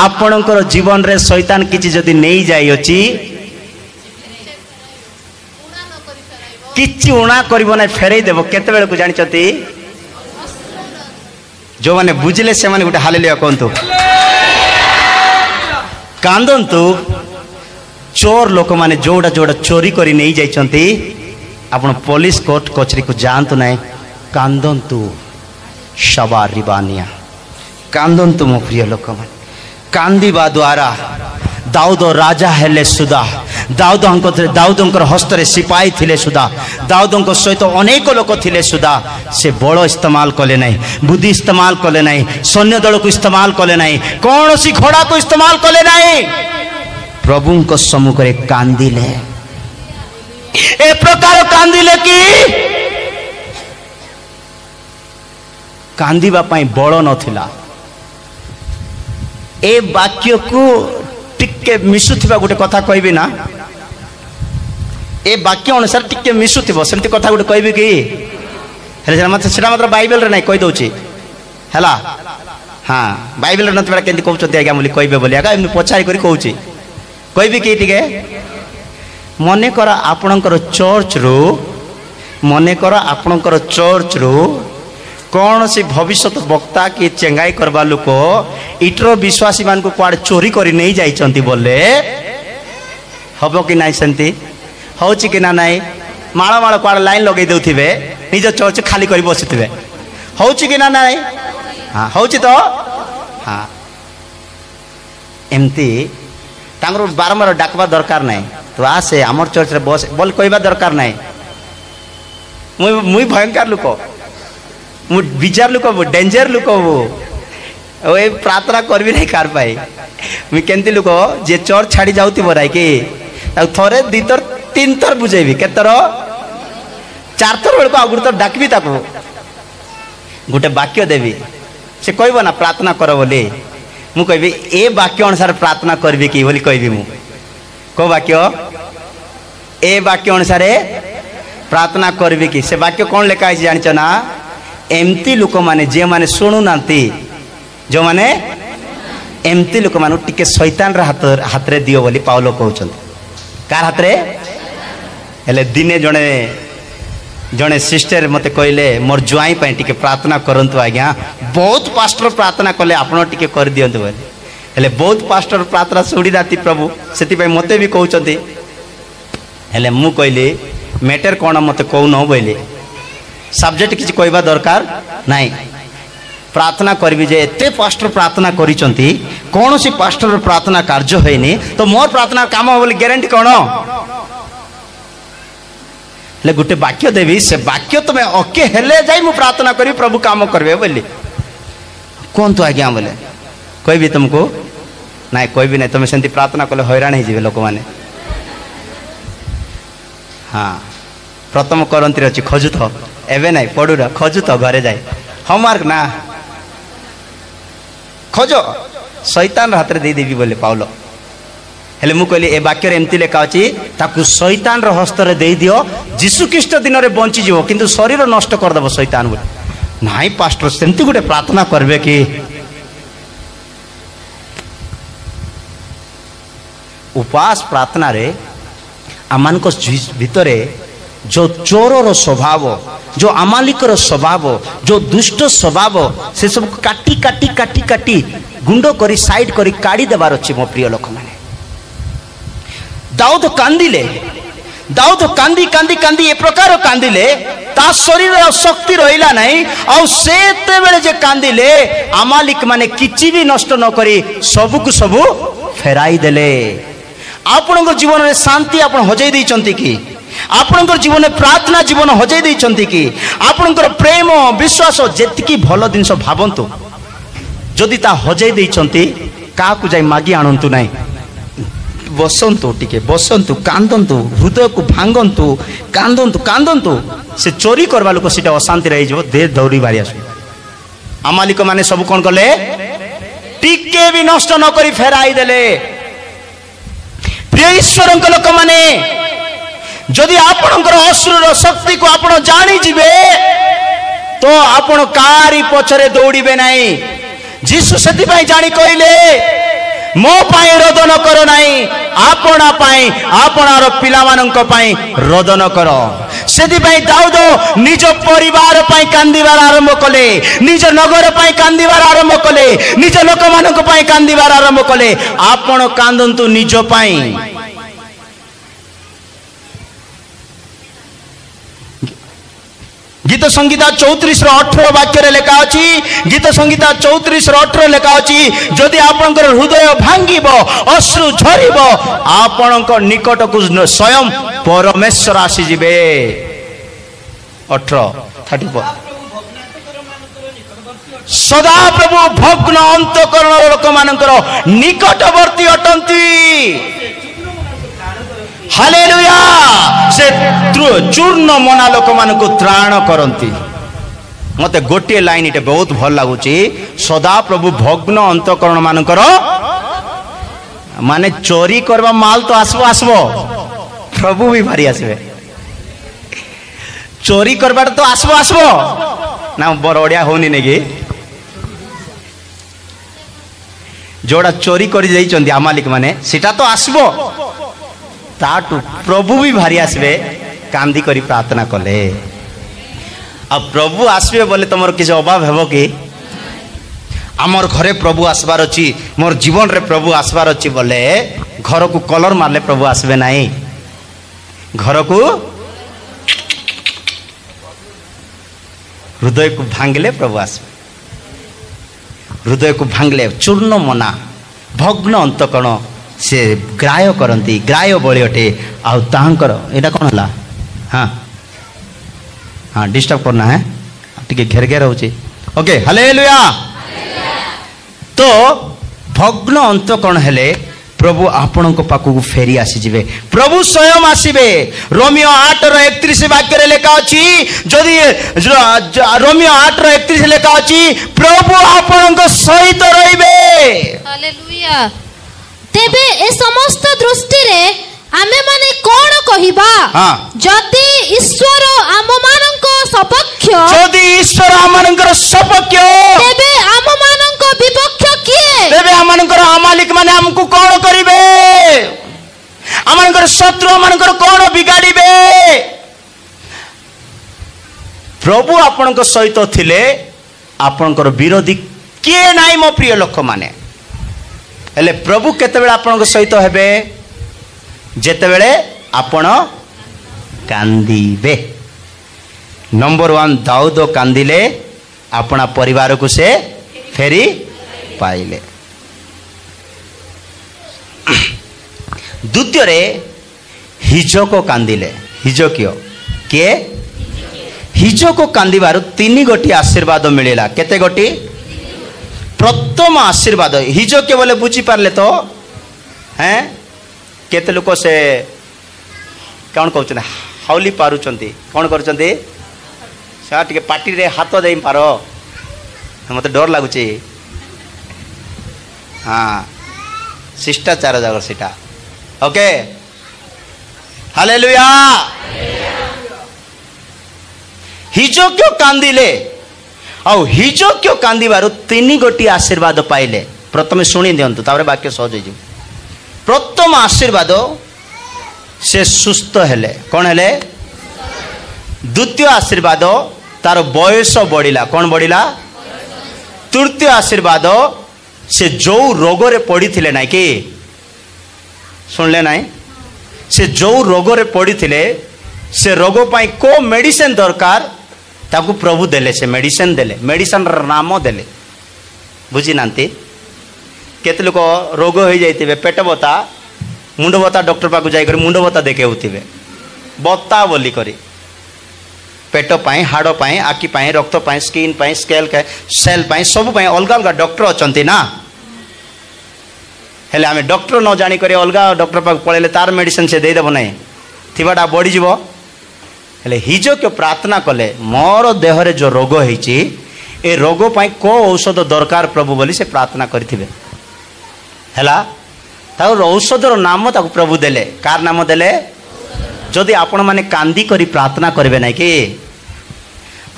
आपणकर जीवन रे शैतान किछि जदी नहीं जाई अछि किछि उणा करिवो ना फेरै देबो केते बेल को जानि छथि जो माने बुझले से माने गोटे हालेलुया कहंतु कांदंतु चोर लोक माने जोड़ा जोड़ा चोरी करी नहीं जाइछंती आपण पुलिस कोर्ट कचरी को जानतु नाही कांदंतु शबारिबानिया कांदंतु मो प्रिय लोक माने कांदीबा द्वारा दाऊद राजा हेले सुदा दाऊदंकर हस्ତରେ सिपाही थिले सुदा दाऊदंकर सहित अनेक लोक थिले सुदा से बड़ इस्तेमाल कले नहीं बुद्धि इस्तेमाल कले नहीं सैन्य दल को इस्तेमाल कले नहीं कौन सी घोड़ा को इस्तेमाल कले नहीं प्रभु को सम्मुख रे कांदिले ए प्रकार कांदिले कि कांदिबा पई बळ नथिला ए वाक्य को टिके मिसुथिबा गोटे कथा कहबी ना ए वाक्य अनुसार टिके मिसुथिबो सेमति कथा गोटे कहबी कि हेले मात्र बाइबल रे नहीं कहि दउची हला हाँ बाइबल रे नथिबा केंति कहउचती आज्ञा बोली कहबे बोली आगा एमि पछाई करी कहउची कहबी कि टिके मने कर आपणकर चर्च रो मने कर आपणकर चर्च रो कौन सी भविष्य वक्ता कि चेंगाई करवा लोक इटर विश्वासी मान को कुआड़ चोरी करी नहीं जाइछंती बोले हबो कि नाही सेंती होची कि ना नाही माळ माळ कुआड़ लाइन लगे देउथिबे निज चर्च खाली करी बसिथिबे होची कि ना नाही हां होची तो हां एमती तांगर बारंबार डाकवा दरकार नाही तो आसे हमर चर्च रे बस बोल कहबा दरकार नाही मुई भयंकर लोक मु विचार लोक डेंजर लोक वो ए प्रार्थना करबी नहीं कार पाई मु केंती लोक जे चर्च छाड़ी जाउती बराई कि थरे दी थर तीन थर बुझेबी केतर चार थर बेल को आगुर तो डाकबी ताको गोटे वाक्य देवी से कहबो ना प्रार्थना कर बोली मु कहबी ए वाक्य अनुसार प्रार्थना करबी कि बोली कहबी मु को वाक्य ए वाक्य अनुसार प्रार्थना करबी कि से वाक्य कौन लेखा है जानिच ना एमती लोक माने जे माने सुनु नांती जो माने एमती लोक मानु टिके शैतान रे हाथ रे दियो बोली पाउलो कहउछन कार हाथ रे हेले दिने जणे जणे सिस्टर मते कहले मोर जुआई पई टिके प्रार्थना करंतु आज्ञा बहुत पास्टर प्रार्थना कले आपण टिके कर दियंतु बोली हेले बहुत पास्टर प्रार्थना सुडी राती प्रभु सेति पई मते भी कहउछंती हेले मु कहली मैटर कोन मते कहू न बोली सब्जेक्ट किसी कहवा दरकार नहीं प्रार्थना करबी जे एते पास्टर प्रार्थना करिसंती कौन सी पास्टर प्रार्थना कार्य होनी तो मोर प्रार्थना काम हो बोली ग्यारंटी कौन ले गोटे वाक्य देवी से वाक्य तुम्हें ओके हेले जाई मु प्रार्थना करी प्रभु काम करबे बोली कौन तो आज्ञा बोले कोई भी तुमको ना कोई भी नहीं तुम सेमती प्रार्थना कले हैरान हो लोक मैंने हाँ प्रथम करंती अच्छी खोजु तो एवं ना पढ़ू खोजु तो घरे जाए होमवर्क ना खोज शैतान हाथ में देदेवी बोले पाउल हेले मु कहली ए वाक्य एमती लेखा अच्छी ताकू शैतान हस्त में दे दियो जीशुख्रीष्ट दिन में बंची जीव किंतु शरीर नष्ट करदेव शैतान बोले नाई पास्टर सेमती गोटे प्रार्थना करबे कि उपवास प्रार्थना रे आमान को भितरे जो चोरर स्वभाव जो अमालिकर स्वभाव जो दुष्ट स्वभाव से सब काटी काटी काटी काटी गुंड करी साइड करी काढ़ी देवार अच्छे मो प्रिय लोक मैंने दाऊद कांदिले दाऊद कांदी कांदी कांदी ए प्रकार कांदिले ता शरीर शक्ति रहिला नहीं और सेते बेले जे कांदिले अमालिक माने किछि भी नष्ट न करी सबकु सबु फेराई देले आपनकर जीवन में शांति आपण हजई दैचंती कि आपनकर जीवन में प्रार्थना जीवन हजई दैचंती कि आपनकर प्रेम विश्वास जेतिकी भल जिनस भावंतु जदि ता हजई दैचंती काकु जाई मागी आनंतु नाही बसंतु टिके बसंतु कांदंतु हृदय को भांगंतु कांदंतु कांदंतु से चोरी करवा लोक सीटा अशांति रही जो दे दौड़ी बारी आसु अमालिक माने सब कोन कले टिके भी नष्ट न करी फेराई देले प्रिय ईश्वर लोक माने जदि आपणकर अश्रुर शक्ति को आपण जानी जिबे तो आपण कारी पछरे दौड़ीबे नाही जीसु सेति पई जानी कहले मो पाई रोदन करो नहीं आपना पाई आपनार पिला मानक पाई रोदन करो सेति पई दाऊद निज परिवार पाई कांदीबार आरंभ कले निज नगर पाई कांदीबार आरंभ कले निज लोक मानक पाई कांदीबार आरंभ कले आपण कांदंतु निज पाई गीत संगीता 34:18 वाक्य लेखा अच्छी गीत संगीता 34:18 लेखा अच्छी जदि आपनकर हृदय भांगिब अश्रु झरिब आपनक निकट को स्वयं परमेश्वर आसी जिबे 18:34 सदा प्रभु भग्न अंतकरण लोक मानकर निकटवर्ती अटंती हालेलुया से चूर्ण मना लोक मान को त्राण करती मते गोटे लाइन इटे बहुत भल लगुच सदा प्रभु भग्न अंतकरण मानकर माने चोरी करवा माल तो आसबो आसबो प्रभु भी भारी आसबे चोरी करवा तो आसबो आसबो ना बरड़िया होनी नेगी जोड़ा चोरी कर जाइछन्ती अमालिक माने सेटा तो आसबो ताटू प्रभु भी भारी आसबे कांदी करी प्रार्थना कले अब प्रभु आसबे बोले तुम किसी अभाव हेबो कि आमर घरे प्रभु आसबार अच्छी मोर जीवन रे प्रभु आसबार अच्छी बोले घर को कलर मारले प्रभु आसबे नहीं घर को हृदय को भांगले प्रभु आसबे हृदय को भांगले चूर्ण मना भग्न अंतकरण से ग्राय करती ग्राय बलि अटे आंकर यहाँ कौन है हाँ हाँ डिस्टर्ब करना है टी घेर घेर हो ओके हालेलुया तो भग्न अंतकरण हेले प्रभु आपण पाखक फेरी आसीजे प्रभु स्वयं आसबे रोमियो 8:31 वाक्य लेखा अच्छी जदि रोमियो 8:31 लेखा अच्छी प्रभु आपण सहित रहिबे हालेलुया तेबे ए समस्त दृष्टि रे आमे माने कोन कहिबा जदि ईश्वर आम मानक सपक्ष जदि ईश्वर आम मानकर सपक्ष तेबे आम मानक विपक्ष किए तेबे आम मानकर अमालिक माने हमको कोन करिवे आम मानकर शत्रु मानकर कोन बिगाड़िबे प्रभु आपनक सहित थिले आपनकर विरोधी के नाई मो प्रिय लोक माने हेले प्रभु केतेबेले आपनक सहित हेबे जेतेबेले आपण कांदीबे नंबर 1 दाऊद कांदिले अपना परिवार को से फेरी पाइले ଦ୍ୱିତୀୟରେ ହିଜକ କାନ୍ଦିଲେ। ହିଜକୀୟ କିଏ? ହିଜକ କାନ୍ଦିବାରୁ 3 ଗୋଟି ଆଶୀର୍ବାଦ ମିଳିଲା। କେତେ ଗୋଟି? ପ୍ରଥମ ଆଶୀର୍ବାଦ ହିଜକୀୟ ବୋଲେ ବୁଝିପାରିଲେ ତ? କେତେ ଲୋକ ସେ କ'ଣ କହୁଛନ୍ତି ହାଉଲି ପାରୁଛନ୍ତି, କ'ଣ କରୁଛନ୍ତି? ସେ ଟିକେ ପାଟିରେ ହାତ ଦେଇ ପାର, ମୋତେ ଡର ଲାଗୁଛି। ହଁ, ଶିଷ୍ଟାଚାର ଯାକ ସେଇଟା। Okay, hallelujah. ହିଜକୀୟ କାନ୍ଦିଲେ, ଆଉ ହିଜକୀୟ କାନ୍ଦିବାରୁ 3 ଗୋଟି ଆଶୀର୍ବାଦ ପାଇଲେ। ପ୍ରଥମେ ଶୁଣି ଦିଅନ୍ତୁ, ତାପରେ ବାକ୍ୟ ସହଜ ହେଇଯିବ। ପ୍ରଥମ ଆଶୀର୍ବାଦ, ସେ ସୁସ୍ଥ ହେଲେ। କ'ଣ ହେଲେ? ଦ୍ୱିତୀୟ ଆଶୀର୍ବାଦ, ତାର ବୟସ ବଢ଼ିଲା। କ'ଣ ବଢ଼ିଲା? ତୃତୀୟ ଆଶୀର୍ବାଦ, ସେ ଯେଉଁ ରୋଗରେ ପଡ଼ିଥିଲେ ନାଇଁ କି, ଶୁଣିଲେ ନାଇଁ, ସେ ଯେଉଁ ରୋଗରେ ପଡ଼ିଥିଲେ ସେ ରୋଗ ପାଇଁ କେଉଁ ମେଡ଼ିସିନ ଦରକାର ତାକୁ ପ୍ରଭୁ ଦେଲେ। ସେ ମେଡ଼ିସିନ ଦେଲେ, ମେଡ଼ିସିନର ନାମ ଦେଲେ। ବୁଝିନାହାନ୍ତି? କେତେ ଲୋକ ରୋଗ ହେଇଯାଇଥିବେ, ପେଟ ବତା, ମୁଣ୍ଡ ବତା, ଡକ୍ଟର ପାଖକୁ ଯାଇକରି ମୁଣ୍ଡ ବତା ଦେଖାଉଥିବେ, ବତା ବୋଲି କରି। ପେଟ ପାଇଁ, ହାଡ଼ ପାଇଁ, ଆଖି ପାଇଁ, ରକ୍ତ ପାଇଁ, ସ୍କିନ୍ ପାଇଁ, ସେଲ୍ ପାଇଁ, ସବୁ ପାଇଁ ଅଲଗା ଅଲଗା ଡକ୍ଟର ଅଛନ୍ତି ନା। ହେଲେ ଆମେ ଡକ୍ଟର ନ ଜାଣିକରି ଅଲଗା ଡକ୍ଟର ପାଖକୁ ପଳେଇଲେ ତାର ମେଡ଼ିସିନ ସେ ଦେଇଦେବ ନାହିଁ, ଥିବାଟା ବଢ଼ିଯିବ। ହେଲେ ହିଜକୀୟ ପ୍ରାର୍ଥନା କଲେ, ମୋର ଦେହରେ ଯେଉଁ ରୋଗ ହେଇଛି ଏ ରୋଗ ପାଇଁ କେଉଁ ଔଷଧ ଦରକାର ପ୍ରଭୁ ବୋଲି ସେ ପ୍ରାର୍ଥନା କରିଥିବେ। ହେଲା, ତାର ଔଷଧର ନାମ ତାକୁ ପ୍ରଭୁ ଦେଲେ। କାହାର ନାମ ଦେଲେ? ଯଦି ଆପଣମାନେ କାନ୍ଦି କରି ପ୍ରାର୍ଥନା କରିବେ ନାହିଁ କି,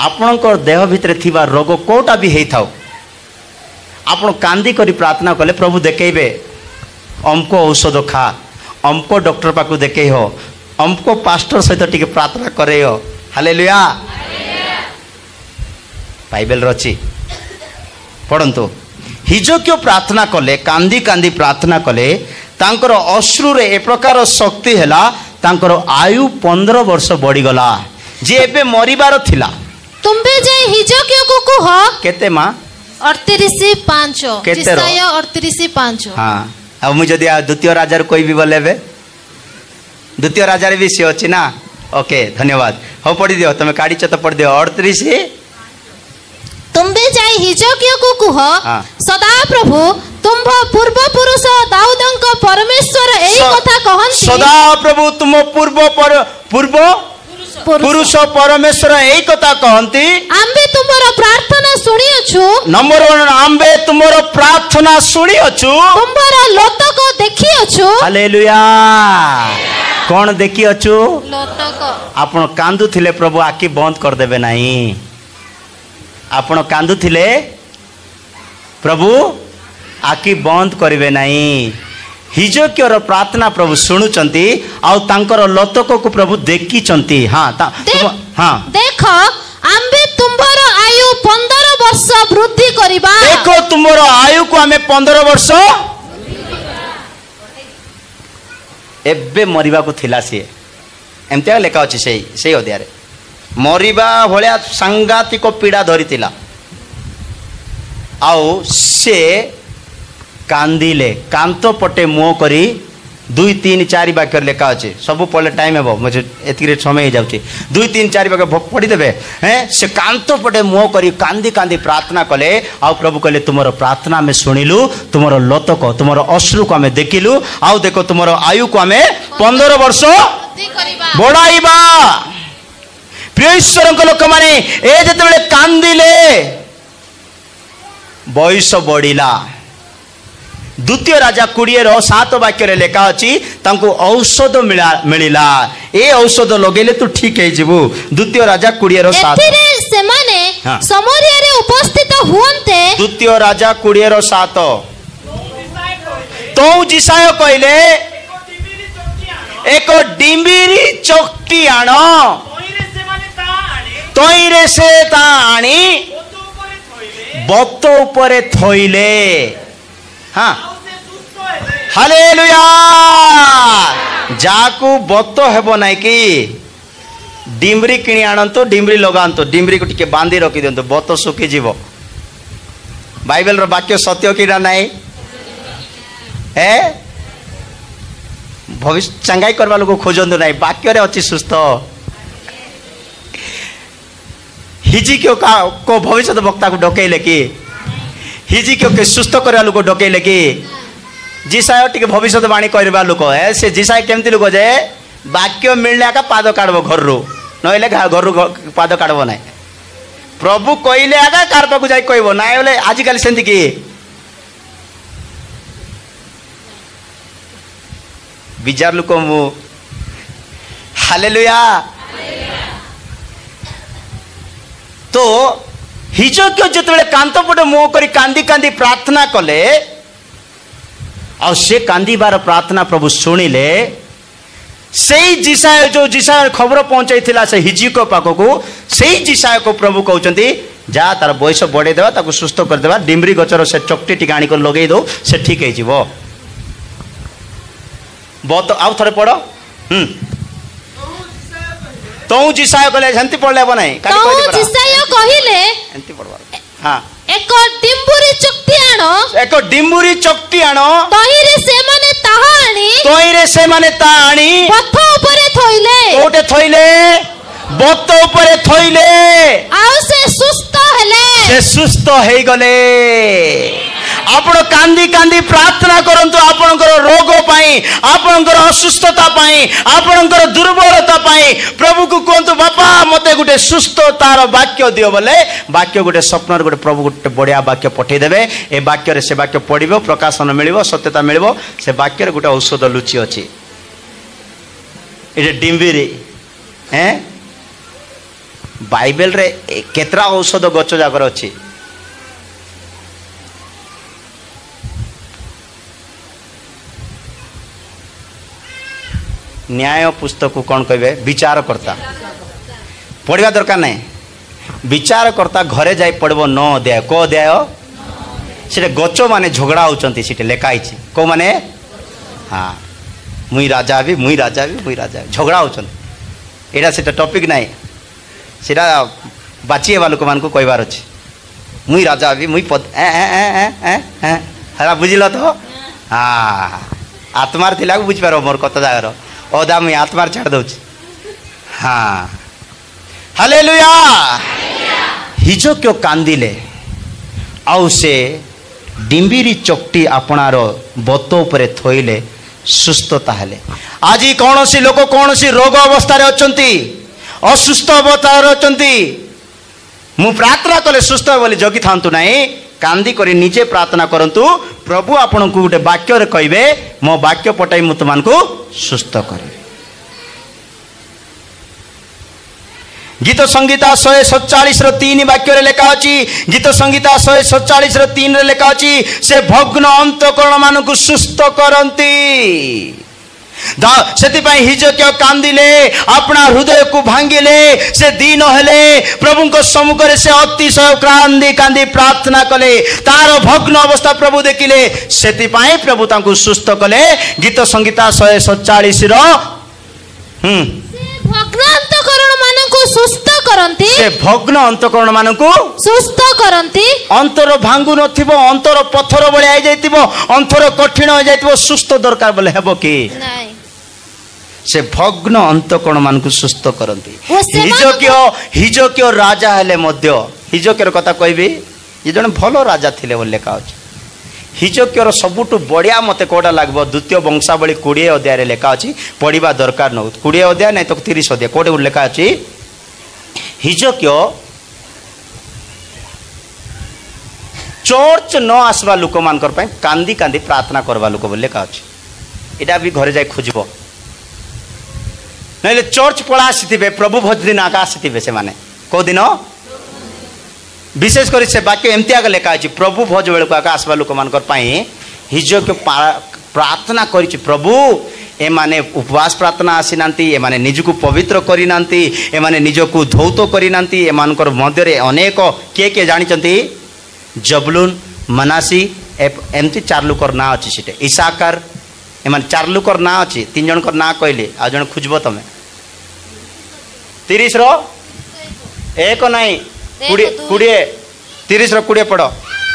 ଆପଣଙ୍କ ଦେହ ଭିତରେ ଥିବା ରୋଗ କେଉଁଟା ବି ହେଇଥାଉ, ଆପଣ କାନ୍ଦି କରି ପ୍ରାର୍ଥନା କଲେ ପ୍ରଭୁ ଦେଖେଇବେ, ଅମକ ଔଷଧ ଖା, ଅମକ ଡକ୍ଟର ପାଖକୁ ଦେଖେଇ ହୋ, ଅମକ ପାଷ୍ଟର ସହିତ ଟିକେ ପ୍ରାର୍ଥନା କରେଇ ହୋ। ହାଲେଲୁୟା। ବାଇବେଲରେ ଅଛି, ପଢ଼ନ୍ତୁ। ହିଜକୀୟ ପ୍ରାର୍ଥନା କଲେ, କାନ୍ଦି କାନ୍ଦି ପ୍ରାର୍ଥନା କଲେ, ତାଙ୍କର ଅଶ୍ରୁରେ ଏ ପ୍ରକାର ଶକ୍ତି ହେଲା, ତାଙ୍କର ଆୟୁ 15 ବର୍ଷ ବଢ଼ିଗଲା। ଯେ ଏବେ ମରିବାର ଥିଲା, ତୁମ୍ଭେ ଯାଇ ହିଜକୀୟକୁ କୁହ। କେତେ ମା? 38:5। କେତେ? 38:5। ହଁ, ଆଉ ମୁଁ ଯଦି ଦ୍ୱିତୀୟ ରାଜାରୁ କହିବି ବୋଲେ, ଏବେ ଦ୍ୱିତୀୟ ରାଜାରେ ବି ସିଏ ଅଛି ନା। ଓକେ, ଧନ୍ୟବାଦ। ହଉ ପଢ଼ିଦିଅ, ତମେ କାଢ଼ିଛ ତ ପଢ଼ିଦିଅ। 38। ତୁମ୍ଭେ ଯାଇ ହିଜକୀୟକୁ କୁହ, ସଦାପ୍ରଭୁ ତୁମ୍ଭ ପୂର୍ବପୁରୁଷ ଦାଉଦଙ୍କ ପରମେଶ୍ୱର ଏହି କଥା କହନ୍ତି। ସଦାପ୍ରଭୁ ତୁମ ପୂର୍ବ ପୁରୁଷ ପରମେଶ୍ୱର ଏହି କଥା କହନ୍ତି, ଆମ୍ଭେ ତୁମର ପ୍ରାର୍ଥନା ଶୁଣିଅଛୁ। ନମ୍ବର 1, ଆମ୍ଭେ ତୁମର ପ୍ରାର୍ଥନା ଶୁଣିଅଛୁ, ତୁମର ଲୋତକ ଦେଖିଅଛୁ। ହାଲେଲୁୟା। କ'ଣ ଦେଖିଅଛୁ? ଲୋତକ। ଆପଣ କାନ୍ଦୁଥିଲେ, ପ୍ରଭୁ ଆଖି ବନ୍ଦ କରିଦେବେ ନାହିଁ। ଆପଣ କାନ୍ଦୁଥିଲେ, ପ୍ରଭୁ ଆଖି ବନ୍ଦ କରିବେ ନାହିଁ। ହିଜକୀୟର ପ୍ରାର୍ଥନା ପ୍ରଭୁ ଶୁଣୁଛନ୍ତି, ଆଉ ତାଙ୍କର ଲୋତକକୁ ପ୍ରଭୁ ଦେଖିଛନ୍ତି। ଦେଖ, ଆମ୍ଭେ ତୁମର ଆୟୁ 15 ବର୍ଷ ବୃଦ୍ଧି କରିବା। ଦେଖ, ତୁମର ଆୟୁକୁ ଆମେ 15 ବର୍ଷ। ଏବେ ମରିବାକୁ ଥିଲା ସିଏ, ଏମିତିଆ ଲେଖା ଅଛି ସେଇ ଅଧ୍ୟାୟରେ। ମରିବା ଭଳିଆ ସାଂଘାତିକ ପୀଡ଼ା ଧରିଥିଲା, ଆଉ ସେ କାନ୍ଦିଲେ। କାନ୍ତ ପଟେ ମୁହଁ କରି 2, 3, 4 ବାକ୍ୟରେ ଲେଖା ଅଛି। ସବୁ ପଢ଼ିଲେ ଟାଇମ୍ ହେବ, ମୁଁ ଏତିକିରେ ସମୟ ହେଇଯାଉଛି। 2, 3, 4 ବାକ୍ୟ ପଢ଼ିଦେବେ। ସେ କାନ୍ତ ପଟେ ମୁହଁ କରି କାନ୍ଦି କାନ୍ଦି ପ୍ରାର୍ଥନା କଲେ, ଆଉ ପ୍ରଭୁ କହିଲେ, ତୁମର ପ୍ରାର୍ଥନା ଆମେ ଶୁଣିଲୁ, ତୁମର ଲୋତକ, ତୁମର ଅଶ୍ରୁକୁ ଆମେ ଦେଖିଲୁ, ଆଉ ଦେଖ ତୁମର ଆୟୁକୁ ଆମେ 15 ବର୍ଷ ବଢ଼ାଇବା। ପ୍ରିୟ ଈଶ୍ୱରଙ୍କ ଲୋକମାନେ, ଏ ଯେତେବେଳେ କାନ୍ଦିଲେ ବୟସ ବଢ଼ିଲା। ଦ୍ୱିତୀୟ ରାଜା 20:7 ବାକ୍ୟରେ ଲେଖା ଅଛି, ତାଙ୍କୁ ଔଷଧ ମିଳିଲା। ଏ ଔଷଧ ଲଗେଇଲେ ତୁ ଠିକ ହେଇଯିବୁ। ଦ୍ୱିତୀୟ ରାଜା 20:7। ଏଥିରେ ସେମାନେ ସମରିୟାରେ ଉପସ୍ଥିତ ହୁଅନ୍ତେ। ଦ୍ୱିତୀୟ ରାଜା 20:7। ତୋ ଜିସାୟ କହିଲେ, ଏକ ଡିମ୍ବିରି ଚକଟି ଆଣ। ତଇରେ ସେ ତା ଆଣି ବତ ଉପରେ ଥୋଇଲେ। ହାଲେଲୁୟା। ଯାହାକୁ ବତ ହେବ ନାଇଁ କି, ଡିମ୍ବରି କିଣି ଆଣନ୍ତୁ, ଡିମ୍ବରି ଲଗାନ୍ତୁ, ଡିମ୍ବରିକୁ ଟିକେ ବାନ୍ଧି ରଖି ଦିଅନ୍ତୁ, ବତ ଶୁଖିଯିବ। ବାଇବେଲର ବାକ୍ୟ ସତ୍ୟ କି ନା ନାହିଁ? भविष्य चंगाई करवा लोक खोजतु ना वाक्य अच्छी सुस्थ हिजिक्यो को भविष्य वक्ता को डकैले कि हिजिक्यो के सुस्थ करवा लोक डकैले कि जिसाय टी भविष्यवाणी करवा लोक से जिसाय केमती लोक जे वाक्य मिलने आका पाद काढ़ब घर रू नहले घर पाद काढ़ब ना प्रभु कहले आका कार पाक जाई कहब ना बोले आजिकल सेमती कि बिजार लोक मु हालेलुया तो हिजक्य जिते कांत पटे मुह कर कांदी कांदी प्रार्थना कले आ से कांदीबार प्रार्थना प्रभु शुणिले से जिसाय जो जिसाय खबर पहुंचाई से हिजिक्य पाखक से जिसाय को प्रभु कहते जा तार बयस बढ़ेदेवा ताको सुस्थ करदेवा डिम्बरी गचर से चकटी टी आनिक लगे दो से ठीक हो बहुत आउ थे पढ़ तो जिसाय कहले सेंती पढ़ले अब नहीं तो जिसाय कहिले एंती पढ़वा हां एक डिम्बुरी चकटी आनो एक डिम्बुरी चकटी आनो तहिरे से माने ता आनी पथ ऊपर थोइले कोटे थोइले बत ऊपर थोइले आउ से सुस्थ हे गले आपण कांदी कांदी प्रार्थना करंतु आपणकर रोग पाई आपणकर असुस्थता पाई आपणकर दुर्बलता पाई प्रभु को कहंतु बापा मते गुटे सुस्थतार वाक्य दियो बोले वाक्य गुटे स्वप्नर गुटे प्रभु गुटे बढ़िया वाक्य पठे देबे ए वाक्य रे से वाक्य पढ़िबो प्रकाशन मिलिबो सत्यता मिलिबो से वाक्य रे गुटे औषध लुचि अछि ए डिम्बिरी हैं बाइबल रे केतरा औषध गच जागर अछि न्याय पुस्तक कौन कहे विचारकर्ता पढ़ा दरकार नहीं विचारकर्ता घरे जाई पढ़ब 9 अध्याय को अध्याय से गच माने झगड़ा होती लेखाई कौ माने हाँ मुई राजा भी मुई राजा भी मुई राजा झगड़ा होती यहाँ से टॉपिक नहीं सीटा बाची लोक मान कहबार अच्छे मुई राजा भी मुई पद हरा बुझल तो हाँ आत्मार थिला बुझिपार मोर कत जगार अदा मुई आत्मार छाड़ दौच हाँ हालेलुया हिजक्य कांदिले आउ से डिम्बिरी चकटी आपणार बत उपरे थोइले सुस्थता हेले आज कौन सी लोक कौन सी रोग अवस्था अच्छी असुस्थ अवस्था अच्छी मु प्रार्थना कले सुस्थ बोली जगी था नहीं कांदी करी निजे प्रार्थना करंतु प्रभु आपन को गोटे वाक्य रे कहबे मो वाक्य पटाई मु तुमान को सुस्थ करे गीत संगीता 147 3 वाक्य रे लेखा अछि गीत संगीता 147 3 रे लेखा अछि से भग्न अंतकरण मान को सुस्थ करंती से हिजक्य कांदिले अपना हृदय को भांगिले से दीन हेले प्रभु को सम्मुख से अतिशय कांदी कांदी प्रार्थना कले तार भग्न अवस्था प्रभु देखिले से प्रभु तांको सुस्थ कले गीत संगीता 147 भग्न अंतकरण मानकु सुस्थ करंती से भग्न अंतकरण मानकु सुस्थ करंती अंतर भांगु नथिबो अंतर पत्थर बळे आइ जाइतिबो अंतर कठिन हो जाइतिबो सुस्थ दरकार बोले हेबो की नाही से भग्न अंतकरण मान को सुस्थ करती हिजक्य राजा हेले मध्य हिजक्यर कथा कहबी ये जन भल राजा थिले बोल लेखा अछि हिजक्यर सबुठु बढ़िया मते कोडा लागबो द्वितीय वंशावली 20 अध्याय रे लेखा अछि पढ़िबा दरकार न 20 अध्याय नै तो 30 अध्याय कोडे लेखा अछि हिजक्य चर्च न आसवा लोक मानकर पय कांदी कांदी प्रार्थना करवा लोक बोल लेखा अछि एटा भी घरे जाय खोजबो नहीं चर्च पढ़ा आसी प्रभु भोज दिन आका आसी से माने कौ दिन विशेष कर से वाक्य एमती आगे लेखा है प्रभु भोज बेल को आका आसवा लोक मान हिजक्य प्रार्थना कर प्रभु ए माने उपवास प्रार्थना आसी नांती ए माने निजको पवित्र करी नांती ए माने निजको धौत करी नांती ए मानकर मध्य रे अनेक के जानी चंती जबलून मनासी एमती 4 लोकर ना अछि सिटे इसाकार ए माने 4 लोकर ना अछि 3 जन कर ना कहले आ जन खुजबो तमे 30 रो एक नहीं 20 30 रो 20 पढ़ो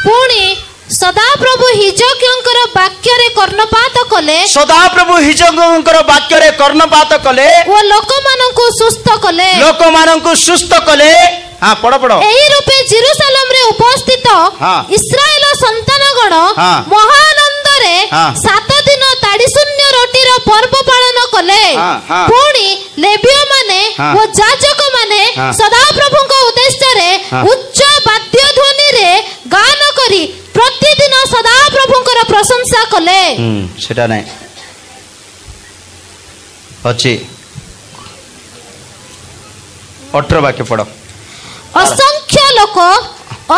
पुणी ସଦାପ୍ରଭୁ ହିଜକିୟଙ୍କର ବାକ୍ୟରେ କର୍ଣ୍ଣପାତ କଲେ ସଦାପ୍ରଭୁ ହିଜକିୟଙ୍କର ବାକ୍ୟରେ କର୍ଣ୍ଣପାତ କଲେ ଓ ଲୋକମାନଙ୍କୁ ସୁସ୍ଥ କଲେ। ଲୋକମାନଙ୍କୁ ସୁସ୍ଥ କଲେ। ହଁ ପଢ ପଢ। ଏହି ରୂପେ ଜେରୁସାଲେମରେ ଉପସ୍ଥିତ ହଁ। ଇସ୍ରାଏଲ ସନ୍ତାନଗଣ ହଁ। ମହାନନ୍ଦରେ ହଁ। 7 ଦିନ ତାଡ଼ି ଶୂନ୍ୟ ରୋଟିର ପର୍ବ ପାଳନ କଲେ। ହଁ, ହଁ। ପୁଣି ଲେବୀୟମାନେ ହଁ। ଓ ଯାଜକମାନେ ହଁ। ସଦାପ୍ରଭୁଙ୍କ ଉଦ୍ଦେଶ୍ୟରେ ହଁ। ଉଚ୍ଚ ବାଦ୍ୟ ଧ୍ୱନିରେ ଗାନ କରି ପ୍ରତିଦିନ ସଦାପ୍ରଭୁଙ୍କର ପ୍ରଶଂସା କଲେ। ସେଟା ନାହିଁ ଅଛି 18 ବାକ୍ୟ ପଢ। ଅସଂଖ୍ୟ ଲୋକ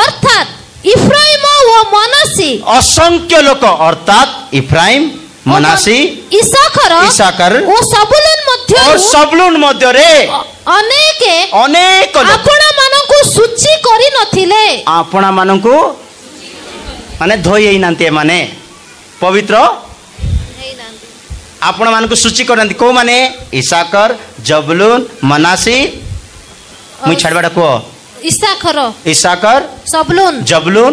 ଅର୍ଥାତ୍ ଇଫ୍ରାଇମ ଓ ମନାସୀ ଅସଂଖ୍ୟ ଲୋକ ଅର୍ଥାତ୍ ଇଫ୍ରାଇମ ମନାସୀ ଇସାଖର ଓ ସବୁଲୁନ ମଧ୍ୟରେ ଅନେକ ଲୋକ ଆପଣମାନଙ୍କୁ ସୂଚି କରି ନଥିଲେ। ଆପଣମାନଙ୍କୁ ମାନେ ଧୋଇ ହେଇନାହାନ୍ତି, ଏମାନେ ପବିତ୍ର ଆପଣମାନଙ୍କୁ ସୂଚି କରିନାହାନ୍ତି। କୋଉମାନେ? ଇସାକର, ଜବୁଲୁନ, ମନାସୀ। ମୁଇଁ ଛାଡବାଟା କୁହ। ଇସାକର, ସବୁଲୁନ, ଜବୁଲୁନ।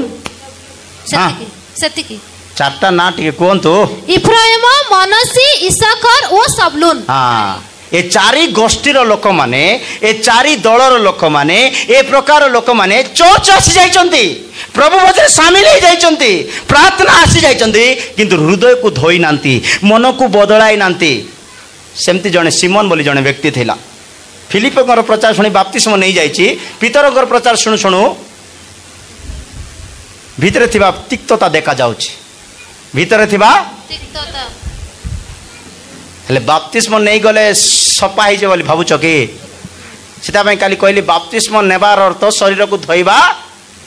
ସେତିକି 4ଟା ନା ଟିକେ କୁହନ୍ତୁ। ଇଫ୍ରାଇମ, ମନାସୀ, ଇସାଖର ଓ ସବୁଲୁନ। ହଁ, ଏ 4 ଗୋଷ୍ଠୀର ଲୋକମାନେ, ଏ 4 ଦଳର ଲୋକମାନେ, ଏ ପ୍ରକାର ଲୋକମାନେ ଚର୍ଚ୍ଚ ଆସି ଯାଇଛନ୍ତି, ପ୍ରଭୁ ଭୋଜରେ ସାମିଲ ହେଇ ଯାଇଛନ୍ତି, ପ୍ରାର୍ଥନା ଆସି ଯାଇଛନ୍ତି, କିନ୍ତୁ ହୃଦୟକୁ ଧୋଇ ନାହାନ୍ତି, ମନକୁ ବଦଳାଇ ନାହାନ୍ତି। ସେମିତି ଜଣେ ସିମନ ବୋଲି ଜଣେ ବ୍ୟକ୍ତି ଥିଲା। ଫିଲିପଙ୍କର ପ୍ରଚାର ଶୁଣି ବାପ୍ତିସ୍ମ ନେଇଯାଇଛି। ପିତରଙ୍କର ପ୍ରଚାର ଶୁଣୁ ଶୁଣୁ ଭିତରେ ଥିବା ତିକ୍ତତା ଦେଖାଯାଉଛି, ଭିତରେ ଥିବା ହେଲେ ବାପ୍ତିସ୍ମ ନେଇଗଲେ ସଫା ହେଇଯିବ ବୋଲି ଭାବୁଛ କି? ସେଥିପାଇଁ କାଲି କହିଲି ବାପ୍ତିସ୍ମ ନେବାର ଅର୍ଥ ଶରୀରକୁ ଧୋଇବା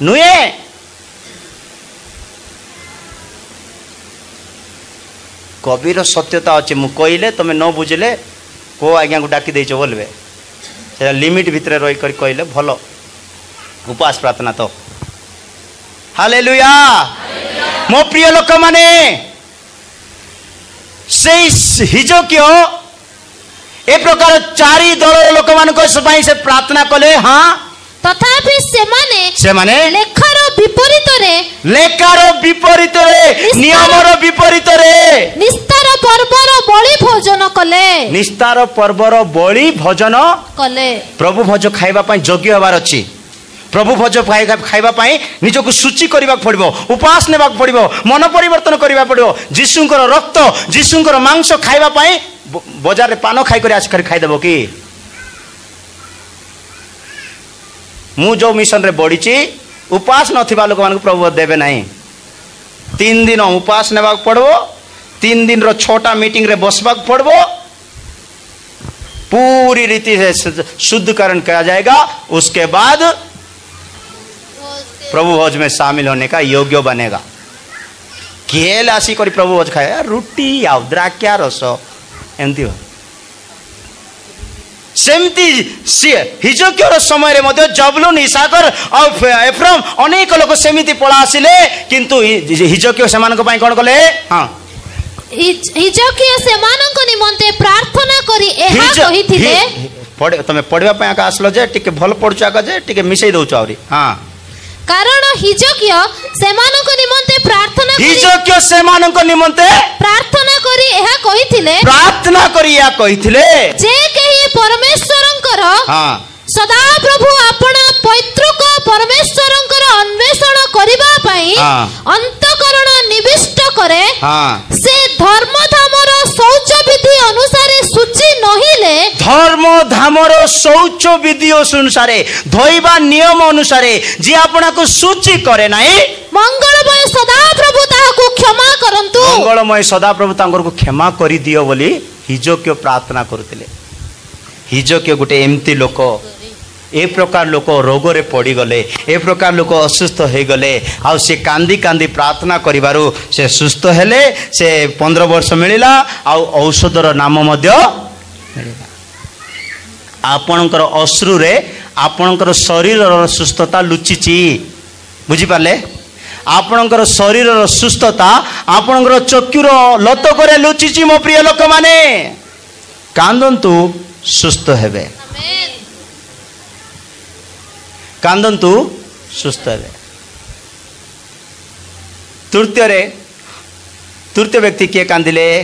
ନୁହେଁ। କବିର ସତ୍ୟତା ଅଛି। ମୁଁ କହିଲେ ତମେ ନ ବୁଝିଲେ କୋଉ ଆଜ୍ଞାକୁ ଡାକି ଦେଇଛ ବୋଲବେ, ସେଟା ଲିମିଟ ଭିତରେ ରହିକରି କହିଲେ ଭଲ। ଉପାସ ପ୍ରାର୍ଥନା ତ ହାଲେଲୁୟା। ମୋ ପ୍ରିୟ ଲୋକମାନେ, ସେଇ ହିଜକିୟ ଏ ପ୍ରକାର 4 ଦଳର ଲୋକମାନଙ୍କ ପାଇଁ ସେ ପ୍ରାର୍ଥନା କଲେ। ହଁ, ତଥାପି ସେମାନେ ଲେଖାର ବିପରୀତରେ ନିୟମର ବିପରୀତରେ ନିସ୍ତାର ପର୍ବର ବଳି ଭୋଜନ କଲେ। ନିସ୍ତାର ପର୍ବର ବଳି ଭୋଜନ କଲେ। ପ୍ରଭୁ ଭୋଜ ଖାଇବା ପାଇଁ ଯୋଗ୍ୟ ହେବାର ଅଛି। ପ୍ରଭୁ ଭୋଜ ଖାଇବା ପାଇଁ ନିଜକୁ ସୂଚି କରିବାକୁ ପଡ଼ିବ, ଉପାସ ନେବାକୁ ପଡ଼ିବ, ମନ ପରିବର୍ତ୍ତନ କରିବାକୁ ପଡ଼ିବ। ଯୀଶୁଙ୍କର ରକ୍ତ, ଯୀଶୁଙ୍କର ମାଂସ ଖାଇବା ପାଇଁ ବଜାରରେ ପାନ ଖାଇକରି ଆସିକରି ଖାଇଦେବ କି? ମୁଁ ଯେଉଁ ମିଶନରେ ବଢ଼ିଛି, ଉପାସ ନଥିବା ଲୋକମାନଙ୍କୁ ପ୍ରଭୁ ଦେବେ ନାହିଁ। 3 ଦିନ ଉପାସ ନେବାକୁ ପଡ଼ିବ, 3 ଦିନର 6ଟା ମିଟିଂରେ ବସବାକୁ पड़ो, पूरी रीति से शुद्धिकरण किया जाएगा। उसके बाद प्रभु भोज में शामिल होने का योग्य बनेगा। केल आसी कर प्रभु भोज खाए रुटी आ द्राक्षा रस एमती सेमती हिजकियर समय जबलून इसाकर और एफ्राइम अनेक लोग सेमती पड़ा आसिले किंतु हिजकिय से कौन कले हाँ हिजकिय से निमंते प्रार्थना करी एहा कहिथिले तमे पढिबा पय आका आसलो जे टिके भल पढुछ आका जे टिके मिसै दउछ आउरी हां कारण हिजकिय सेमानको निमंते प्रार्थना करी हिजकिय सेमानको निमंते प्रार्थना करी एहा कहिथिले जे केही परमेश्वरंकर हां सदा प्रभु अपना पैतृक परमेश्वरंकर अन्वेषण करिबा पई अंतकरण निविष्ट करे से धर्म धामर शौच विधि अनुसार सूची नहिले धर्म धामर शौच विधि अनुसार धोइबा नियम अनुसार जे आपना को सूची करे नाही मंगलमय सदा प्रभु ताको क्षमा करंतु मंगलमय सदा प्रभु तांकर को क्षमा करि दियो बोली हिजकिय प्रार्थना करथिले। हिजकिय गुटे एमती लोक ए प्रकार लोक रोग रे पड़ी गले ए प्रकार लोक असुस्थ हो गले आ से कांदी कांदी प्रार्थना करिवारु से सुस्थ हेले से 15 वर्ष मिलिला आ औषधर नाम मध्य मिलिला। आपणकर अश्रु रे आपणकर शरीरर सुस्थता लुचिची बुझी पाले आपणकर शरीरर सुस्थता आपणकर चक्षुर लतकरे लुचिची। मो प्रिय लोक माने कांदंतु सुस्थ हेबे कांदंतु सुस्थ हेबे। तृतीय व्यक्ति किए कांदिले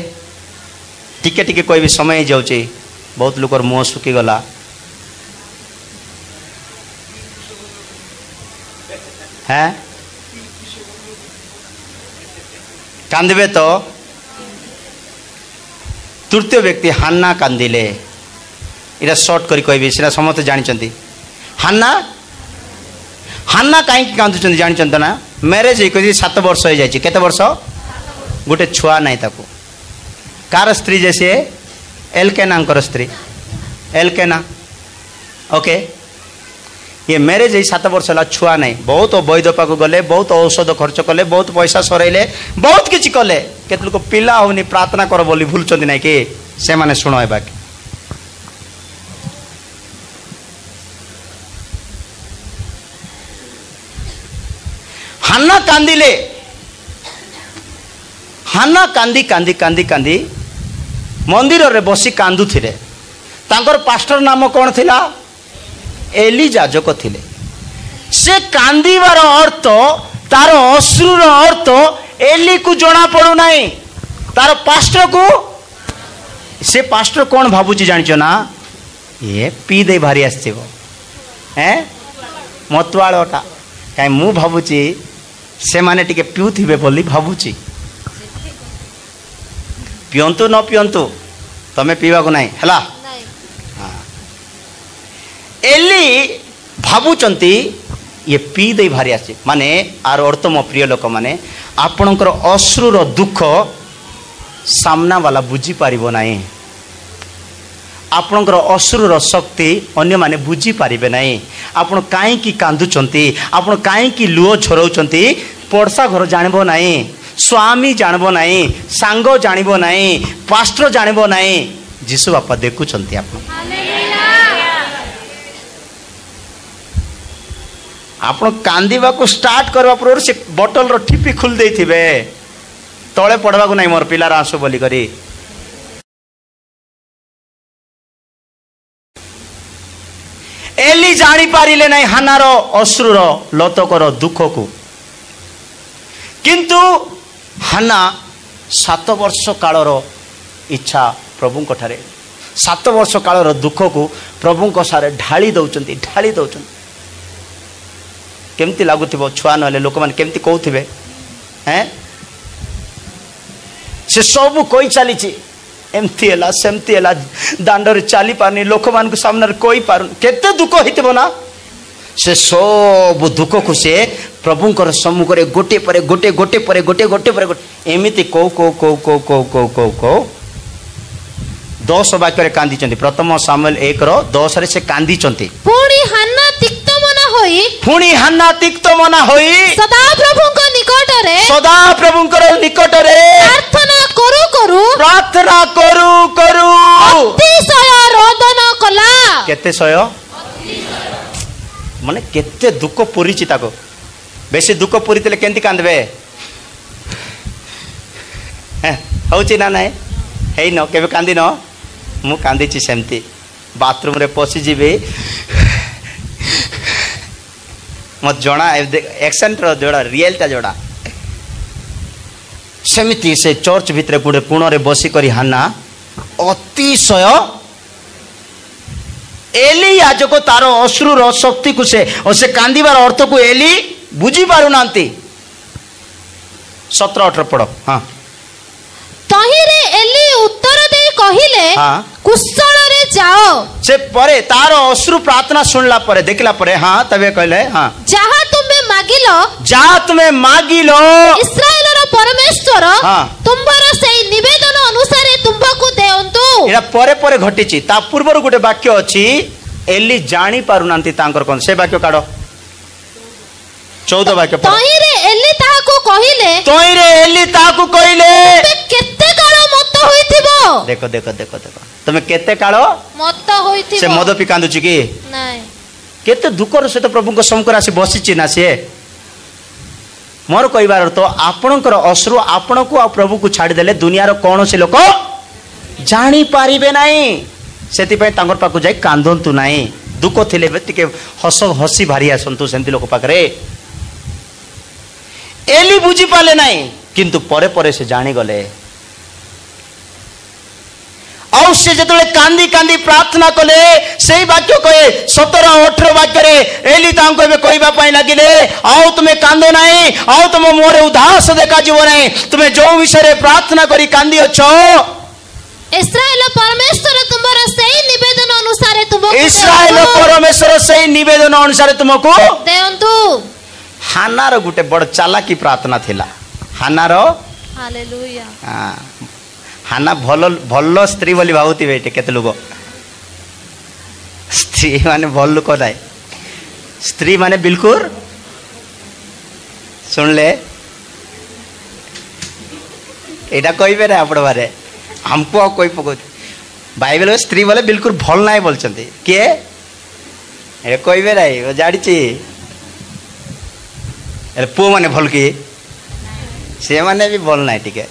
टिके टिके कोई भी समय जाऊँचे बहुत लोकर मुँह सुखी गला है कांदे तो तृतीय व्यक्ति हान्ना कांदिले इरा शॉर्ट करी कहबी सेना समस्त जानी हान्ना हान्ना कहीं कांदुचंदी जानी ना मैरिज ही 7 वर्ष हो जाए केते वर्ष गोटे छुआ नहीं ताको कार स्त्री जैसे एलकेना स्त्री एलकेना ओके ये मैरिज ही 7 वर्ष है छुआ नहीं बहुत वैद्य पाक गले बहुत औषध खर्च कले बहुत पैसा सरइले बहुत किसी कले केत लोक पिला होनी प्रार्थना कर बोली भूलुचंदी नहीं कि से माने शुण एबा हान्ना कांदिले हान्ना कांदी कांदी कांदी कांदी मंदिर रे बसी कांदु थिले तांकर पास्टर नाम कौन थिला एली जाजक थिले से कांदीवार अर्थ तार अश्रुर अर्थ एली को जना पड़ू नहीं तार पास्टर को से पास्टर कौन भाबुची जानिचो ना ये पी दे भारी आसथिबो हैं मतवाळटा काई मु भाबुची से माने टिके पिउथिबे बोली भाबुची पियंतु न पियंतु तमे पीवा को नहीं हला एली भाबुचंती ये पी दे भारी आसी माने आर अर्थ मो प्रिय लोक माने आपणकर अश्रुर दुख सामना वाला बुझी पारिबो नाही आपणकर अश्रुर शक्ति अन्य माने बुझी पारिबे नाही आपण काई की कांदुचंती आपण काई की लुओ झरौचंती पड़सा घर जानबो नाही स्वामी जानबो नाही सांग जानबो नाही पास्टर जानबो नाही जीसु बापा देखुचंती आपण कांदीबा को स्टार्ट करबा पर से बोतल रो ठिपी खुल देई थिबे तळे पड़वा को नाही मोर पिलार आंसू बोली करी एली जानी पारिले नहीं हानार अश्रुर लतकर दुख को किंतु हाना 7 वर्ष कालर इच्छा प्रभु ठारे 7 वर्ष कालर दुख को प्रभु सारे ढाली दौरान केमती लगुव छुआ ना लोक मैंने केमती कहते हैं से सब कही चली एमती है सेमती है दांडर चली पारनी लोक मान सामने कही पार केते दुख होइतिबो ना से सब दुख को से प्रभुंकर सम्मुख रे गोटे परे गोटे गोटे परे गोटे गोटे परे गोटे एमिति को 10 वाक्य रे कांदी चंती प्रथम सामुएल 1:10 रे से कांदी चंती पुणी हान्ना तिक्त मना होई सदा प्रभुंकर निकट रे प्रार्थना करू अतिशय रोदन कला केते सय माने केते दुख पुरीची ताको बेसी दुख पुरी तले केंती कांदबे होची ना नाही हेई न केबे कांदी न मु कांदीची सेमती बाथरूम रे पसी जीबे मत जणा एक्सेंट रो जोड़ा रियलटा जोड़ा सेमिति से चर्च भितर गुड़े कोण रे बसी करी हाना अतिशय एली याजक तार अश्रुर शक्ति को से कांदीबार अर्थ को एली बुझी पारु नांती 17-18 पढ़ हाँ तहिरे एली उत्तर दे कहिले कुशल रे जाओ से परे तार अश्रु प्रार्थना सुनला परे देखला परे हाँ तबे कहले हाँ जहाँ तुम्हें मागिलो इस्राएल रो परमेश्वर तुम्बर सेई निवेदन अनुसार तुमको देउंतु एरा परे परे घटिची ता पूर्वर गोटे वाक्य अछि एली जानी पारु नांती तांकर कोन से वाक्य काढो 14 वाक्य तहिरे एली ताको कहिले केते काल मत होइथिबो देखो देखो देखो देखो तमे केते काल मत होइथिबो से मद पी कांदुची की नाही केते दुखर से तो प्रभु को सम्मुख आसी बसिची ना से मोर कहबार तो आपणकर अश्रु आपण को आ प्रभु को छाड़ी देले दुनियार कौन से लोक जानी पारिबे नाही सेति पय तांगर पाकु जाई कांदंतु नाही दुख थिले टिके हस हसी भारी आसंतु सेंति लोक पाकरे एली बुझी पाले नहीं किंतु परे परे से जानी गले और से जतले कांदी कांदी प्रार्थना कले सेही वाक्य कहे 17-18 वाक्य रे एली तांको एबे कहबा पई लागिले आओ तुमे कांदो नाही आओ तुम मोरे उदास देखा जीव नाही तुमे जो विषय रे प्रार्थना करी कांदी अछो इस्राएल परमेश्वर तुमरा सेही निवेदन अनुसार तुमको इस्राएल परमेश्वर सेही निवेदन अनुसार तुमको देंतु हानार गुटे बड़ चालाकी प्रार्थना थिला हानार हालेलुया हां हाना भल भल स्त्री बोली भावती बेटे केते लोग स्त्री माने भल लोक नाय स्त्री माने बिल्कुल सुन ले एटा कहबे रे आपण बारे हमको कोई पको बाइबल में स्त्री बोले बिल्कुल भल नाय बोलचंती के ए कहबे रे ओ जाडी छी ए पो माने भल की से माने भी भल नाय टिके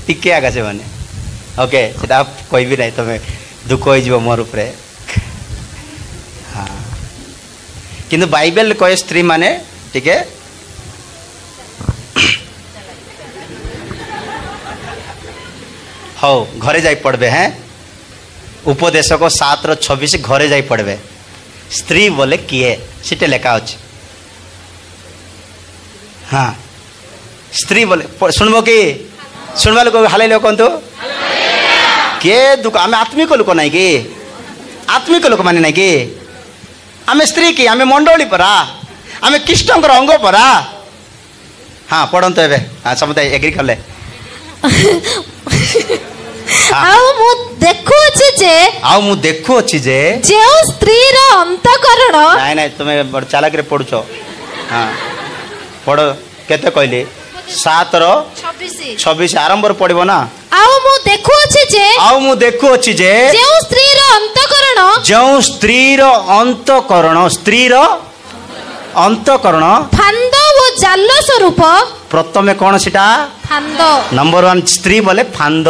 टिके आगा से माने ओके सेटा कोई भी नहीं तमे दुख होई जीव मोर ऊपर हां किंतु बाइबल कहे स्त्री माने टिके हो घरे जाई पड़बे हैं उपदेशक 7:26 घरे जाई पड़बे स्त्री बोले किए सीटे लेखा अछि हाँ स्त्री बोले सुनबो कि सुनवा लोक हाले लोक कहतु के दुख आम आत्मिक लोक ना कि आत्मिक लोक माने ना कि आम स्त्री कि आम मंडली परा आम कृष्ण अंग परा हाँ पढ़ंतु एबे हाँ समझे एग्री कले मु देखु अछि जे जे स्त्री रो अंतःकरण नाही नाही तुमे बड़ चालाक रे पढुछो हाँ पढ़ केते कहली 7:26 आरंभ रे पड़िबो ना आउ मु देखु अछि जे जे स्त्री रो अंतःकरण फांद ओ जाल स्वरूप प्रथमे कोन सिटा फांद नंबर 1 स्त्री बोले फांद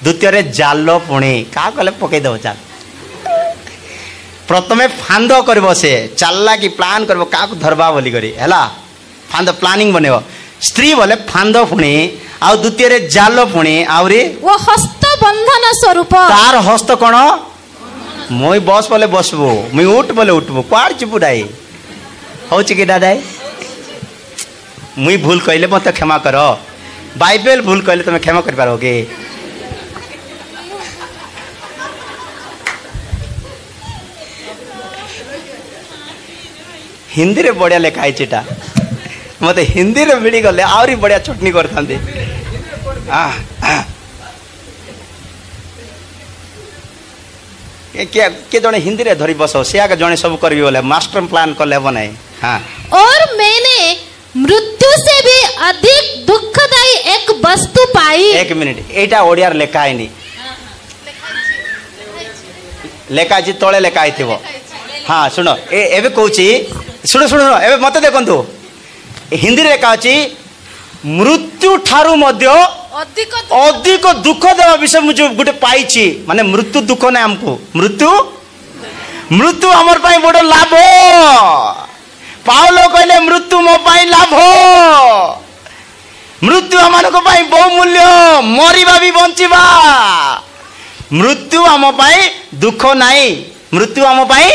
द्वितीय रे जाल पुणी का कले पकई दो जाल प्रथमे फांद करबो से चालला की प्लान करबो का को धरबा बोली करी हैला फांद प्लानिंग बनेबो स्त्री बोले फांद पुणी आ द्वितीय रे जाल पुणी आउरी वो हस्त बंधन स्वरूप तार हस्त कोन मोई बस बोले बसबो मुई उठ बोले उठबो क्वार चिपुडाई होची कि दादाई मुई भूल कहले मत क्षमा करो बाइबल भूल कहले तुम क्षमा कर पारोगे हिंदी रे बढ़िया लेखा है मत हिंदी रे मिली गले आउरी बढ़िया चटनी करथांदे के जने हिंदी रे धरी बसो से आगे जने सब करबी बोले मास्टर प्लान कर लेबो नहीं हां और मैंने मृत्यु से भी अधिक दुखदायी एक वस्तु पाई एक मिनट एटा ओडिया रे लेखा है नी लेखा जी तळे लेखा आइथिबो हां सुनो एबे कहूची सुनो सुनो एबे मते देखंतु हिंदी रे लेखा अछि मृत्यु ठारू मध्य अधिक दुख देवा विषय मुझे गोटे पाइछि माने मृत्यु दुख ना हमको मृत्यु हमर पाई बड़ लाभ पाउलो कहले मृत्यु मो पाई लाभ मृत्यु हमन को पाई बहुमूल्य मरिबा भी बंचिबा मृत्यु हम पाई दुख नाही मृत्यु हम पाई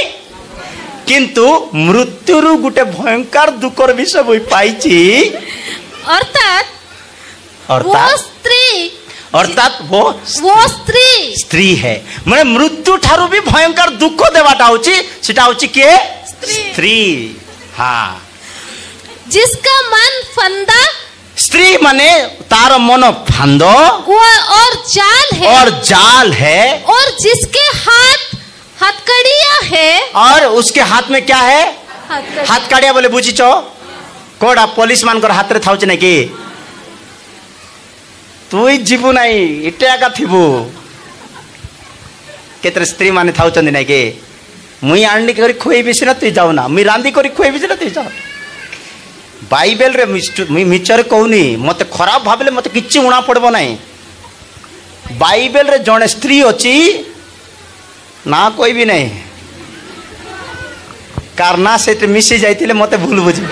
किंतु मृत्यु रु गोटे भयंकर दुखर विषय होई पाइछि अर्थात वो स्त्री है माने मृत्यु ठारू भी भयंकर दुख देवाटा होची सेटा होची के स्त्री हाँ जिसका मन फंदा स्त्री माने तार मन फांदो और जाल है और जिसके हाथ हथकड़ियां है और उसके हाथ में क्या है हथकड़िया बोले बुझीचो कोडा पुलिस मान कर हाथ रे थाउच नै कि तुई जीवु नाही इटे आका थिबु केतरे स्त्री माने थाउचंदी नै कि मुई आंडी करी खोई बिसी न तुई जाऊ ना मी रांदी करी खोई बिसी न तुई जाऊ बाइबल रे मिचर कहूनी मते खराब भाबले मते किछि उणा पड़बो नाही बाइबल रे जणे स्त्री अछि ना कोई भी नहीं कारना से मिसी जाइतिले मते भूल बुझी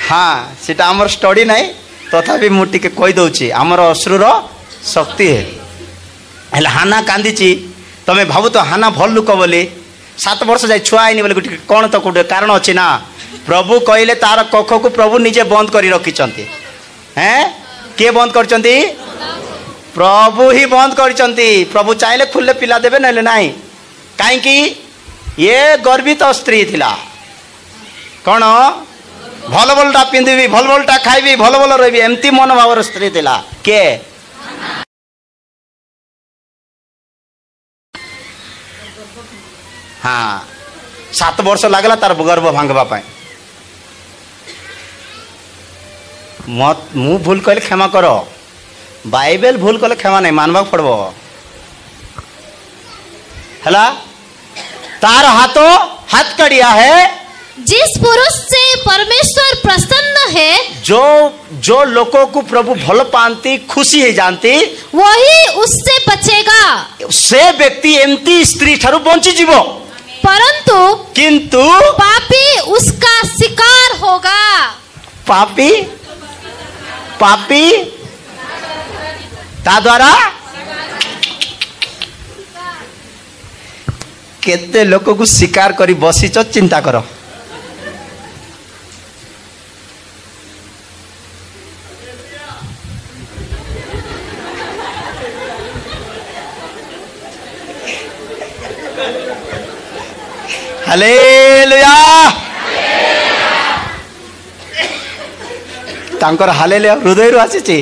हाँ सीटा आमर स्टडी नहीं तथापि मु टिके कहि दउची आमर अश्रुर शक्ति है हाना कांदी तमें भावु तो हाना भल लुक बोली 7 वर्ष जाए छुआ आईनी बोले कौन तो गोटे कारण अच्छी ना प्रभु कहले तार कख को प्रभु निजे बंद कर रखिंट हैं किए बंद कर प्रभु ही बंद कर प्रभु चाहले खुले पिला देवे ना नहीं कहीं ये गर्वित स्त्री थिला कौन भल भलटा पिंधि भल भलटा खाइबी भल भल रही एमती मनोभाव स्त्री थिला के हाँ 7 वर्ष लगला तार गर्भ भांगवा मत मु भूल कहले क्षमा कर बाइबल भूल कले क्षमा नहीं मानवा पड़ब हला तार हाथ कड़िया है जिस पुरुष से परमेश्वर प्रसन्न है जो लोगों को प्रभु भल पाती खुशी है जानती वही उससे बचेगा से व्यक्ति एमती स्त्री ठारू बंची जीवो परंतु किंतु पापी उसका शिकार होगा पापी ता द्वारा केते लोक को शिकार करी बसीच चिंता करो हालेलुया तांकर हालेलुया हृदय रु आसी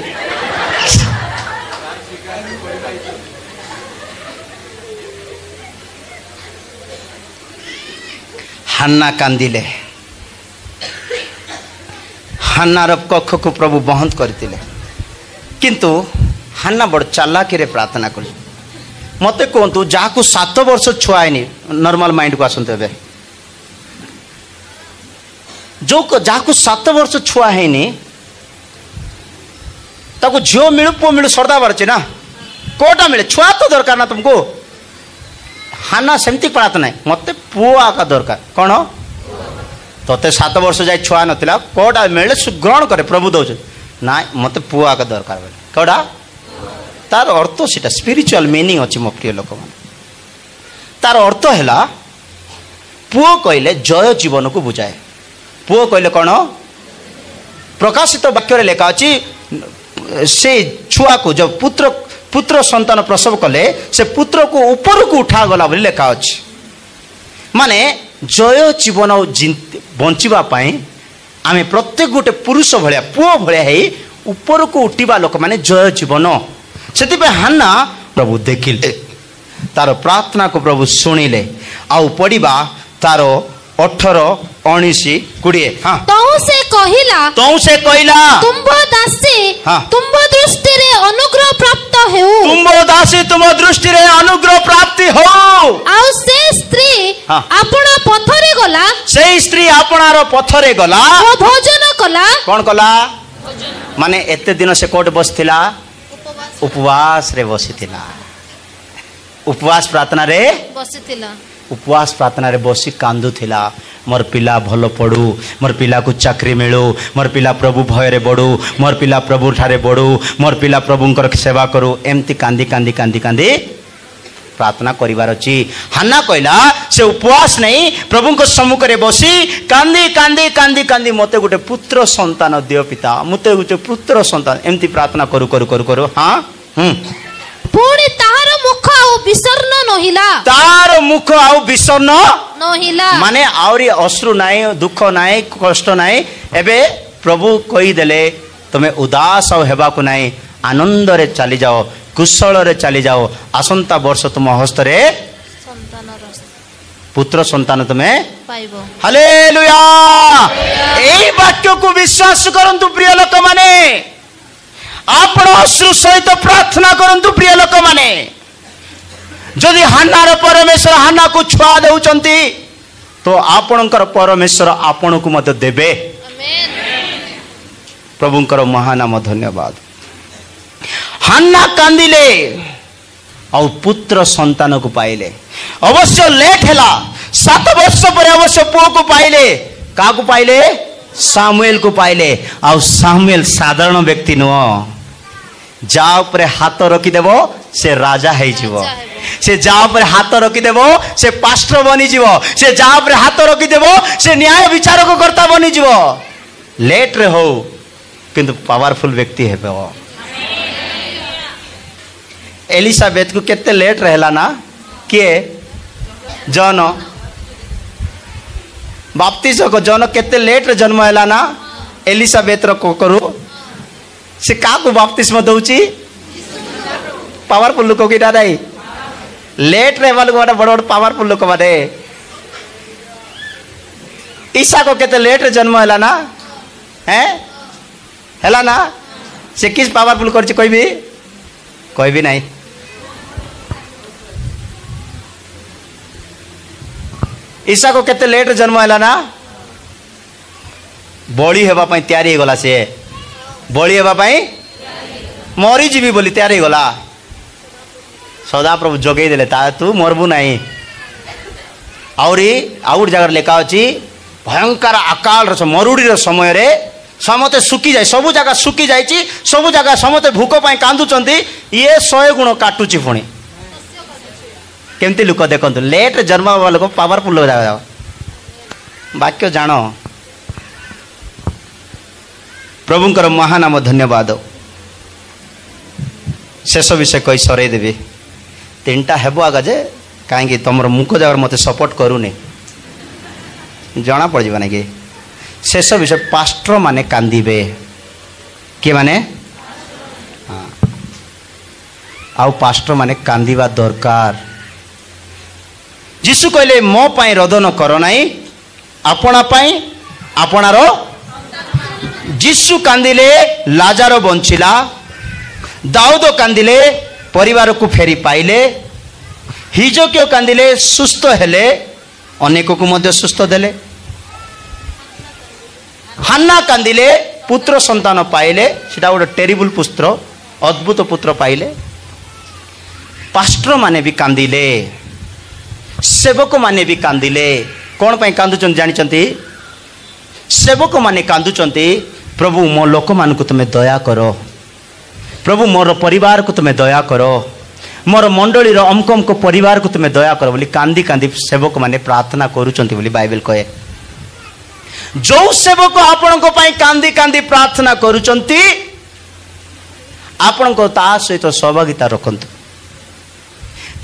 हान्ना कांदिले हान्नार कख को प्रभु बंद करते किंतु हान्ना बड़ चालाकी रे प्रार्थना कर मते कहतु जहाँ 7 वर्ष छुआ है नॉर्मल माइंड को आसते हे जो जहाँ 7 वर्ष छुआ है ताको झील मिलू पुओ मिलू सरदा बारचे ना कोटा मिले छुआ तो दरकार ना तुमको हाना सेमती प्रार्थना है मते पुओ आका दरकार कौन तोते 7 वर्ष जाए छुआ नथिला कोटा मिले ग्रहण करे प्रभु दौच ना मते पुओ आका दरकार बोले कोड़ा तार अर्थ सीटा स्पिरिचुअल मीनिंग अच्छी मो प्रिय लोक मान तार अर्थ है पुओ कहले जय जीवन को बुझाए पुओ कहले कौन प्रकाशित वाक्य लेखा अच्छी से छुआ को जब पुत्र संतान प्रसव कले से पुत्र को ऊपर को उठा गला बोली लेखा अच्छी माने जय जीवन बंचिबा पाई आमे प्रत्येक गोटे पुरुष भलिया पुओ भलिया है ऊपर को उठिबा लोक माने जय जीवन से हान्ना प्रभु देखिले तार प्रार्थना को प्रभु शुणिले आउ पढ़ा तार 18, 19, 20 हाँ तौ से कहिला तुम दासी तुम दृष्टि रे अनुग्रह प्राप्त हेउ तुम दासी तुम दृष्टि रे अनुग्रह प्राप्ति हो आउ से स्त्री आपना पथरे गला से स्त्री आपनार पथरे गला ओ भोजन कला कौन कला माने एते दिन से कोट बसथिला उपवास रे बसीथिला उपवास प्रार्थना रे बसीथिला उपवास प्रार्थना रे बसी कांदु थिला मोर पिला भलो पड़ू मोर पिला को चाकरी मिलू मोर पिला प्रभु भय रे बड़ू मोर पिला प्रभु ठारे बड़ू मोर पिला प्रभुंकर सेवा करू एमती कांदी कांदी कांदी कांदी प्रार्थना करिवार अछि हान्ना कहला से उपवास नहीं प्रभु को सम्मुख रे बसी कांदी कांदी कांदी कांदी मते गोटे पुत्र संतान दियो पिता मते गोटे पुत्र संतान एमती प्रार्थना करू करू करू करू हाँ पुणी तार मुख आउ विसर्ण नहिला तार मुख आउ विसर्ण नहिला माने आउरी अश्रु नाई दुख नाई कष्ट नाई एबे प्रभु कहि देले तमे उदास आउ हेबा को नाई आनंद रे चली जाओ कुशल रे चली जाओ आसंता वर्ष तुम हस्त रे पुत्र संतान तुम्हें पाइबो हालेलुया एई वाक्य को विश्वास करंतु प्रिय लोक माने आपण अश्रु सहित प्रार्थना करंतु प्रिय लोक माने जदि हान्नार परमेश्वर हान्ना को छुआ देउचंती तो आपणकर परमेश्वर आपण को मत देबे आमेन प्रभुंकर महानाम धन्यवाद हान्ना कांदिले और पुत्र संतान को पाइले अवश्य लेट हैला 7 वर्ष पर अवश्य पुओ को पाइले का को पाइले सामुएल को पाइले आउ सामुएल साधारण व्यक्ति नुह जा ऊपर हाथ रखिदेव से राजा है जीवो से जा ऊपर हाथ रखिदेव से पास्टर बनी जीवो से जा ऊपर हाथ रखिदेव से न्याय विचारक कर्ता बनी जीवो लेट रे हो किंतु पावरफुल व्यक्ति है वो एलिजाबेथ को केते लेट रहला ना किए जॉन बाप्तिस्म को जॉन केते लेट रे जन्म हैला ना एलिजाबेथ रो को करू से का को बाप्तिस्म दउची पावरफुल लोक किटा दाई लेट रे वाला बड़ बड़ पावरफुल लोक बारे ईसा को केते लेट रे जन्म हैला ना हैं हैला ना से किस पावरफुल करची कोई भी नहीं ईसा को केते लेट जन्म हैला ना बड़ी हेबा पई तैयारी गला से बड़ी हेबा पई मरी जीवी बोली तैयारी गला सदा प्रभु जगई देले ता तू मरबू नहीं आउरी आउट जगह लेखा अछि भयंकर अकाल रो मरुड़ी रो समय रे समते सुखी जाए सब जगह सुखी जाइछि सब जगह समते भूख पई कांदुचंती ये 100 गुण काटुची पुणी केमती लोक देखो लेट जन्म लोक पावरफुल वाक्य जान प्रभुंकर महानाम धन्यवाद शेष विषय कही सर देवी 3टा हेब आगा जे कहीं तुम मुख जगह मत सपोर्ट करूनी जना पड़ जाए कि शेष विषय पास्टर माने कांदिबे किए माने हाँ आउ पास्टर माने कांदिबा दरकार जीशु कहले मो पाई रोदन कर नाई आपणा पाई आपणार जीशु कांदिले लाजार बंचिला दाऊद कांदिले परिवार को फेरी पाइले हिजकियो कांदिले सुस्थ हेले अनेक को मध्य सुस्थ देले हान्ना कांदिले पुत्र संतान पाइले सेटा गोटे टेरिबल पुत्र अद्भुत पुत्र पाइले पास्टर माने भी कांदिले सेवक माने भी कांदिले कौन पाई कांदुचन जानिचंती सेवक माने कांदुचंती प्रभु मो लोक मान को तुम्हें दया करो प्रभु मोर परिवार को तुम्हें दया करो मोर मंडली रो अमकम को परिवार को तुम्हें दया करो बोली कांदी कांदी सेवक माने प्रार्थना करूचंती बोली बाइबल कहे जो सेवक आपण को पाई कांदी कांदी प्रार्थना करूचंती आपण को ता सहित सहभागिता रखंतु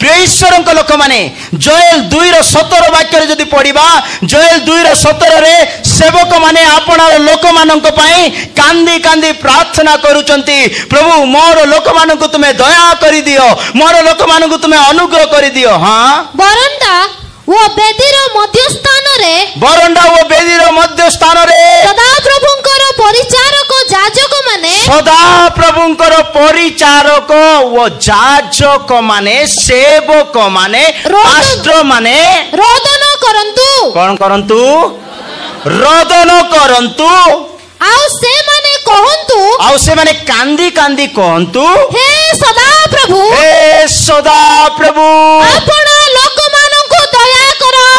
प्रिय ईश्वर लोक मैंने जोएल 2:17 वाक्य जदि पढ़ा जोएल 2:17 सेवक माने आपणार लोक मानक पाई कांदी कांदी प्रार्थना करूचंती प्रभु मोर लोक मानक तुम्हें दया करि दियो मोर लोक मानक तुम्हें अनुग्रह करि दियो हाँ बरंडा वो बेदीर मध्य स्थान रे बरंडा वो बेदीर मध्य स्थान रे सदा प्रभुंकर परिचारक जाजक माने सदा प्रभुंकर परिचारक वो जाजक माने सेवक माने पास्टर माने रोदन करंतु कौन करंतु रोदन करंतु आउ से माने कांदी कांदी कहंतु हे सदा प्रभु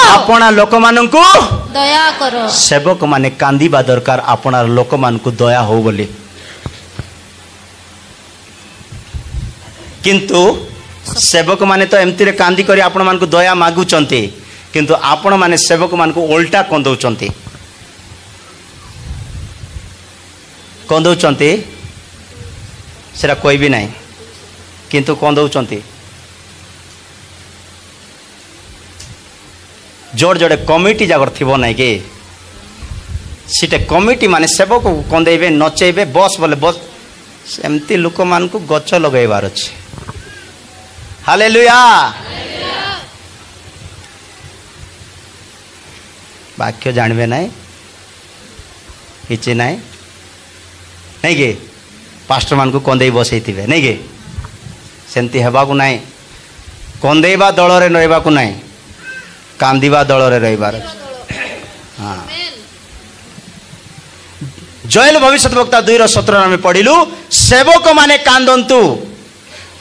अपना लोक मानंकु दया करो सेवक माने कांदीबा दरकार अपना लोक मानंकु दया हो बोली किंतु सेवक माने तो एमती रे कांदी करी आपण मानकु दया मागुचंती किंतु आपण माने सेवक मानकु उल्टा कंदौचंती कंदौचंती सेरा कोई भी नहीं किंतु कंदौचंती जोड़ जोड़े कमिटी जागर थी ना कि सीटे कमिटी माने सेवक को कंदेबे नचेबे बस बोले बस एमती लोक मान को गच लगेबार अछि हालेलुया वाक्य जानबे नहीं किछि नहीं कि पास्टर मान को कंदेई बसैथिबे नहीं कि सेमती हेबा को नहीं कंदेबा दल रे रहबा को नहीं कांदीबा दल रे रहिबार हाँ जोएल भविष्य वक्ता 2:17 में पढ़िलु सेवक माने कांदंतु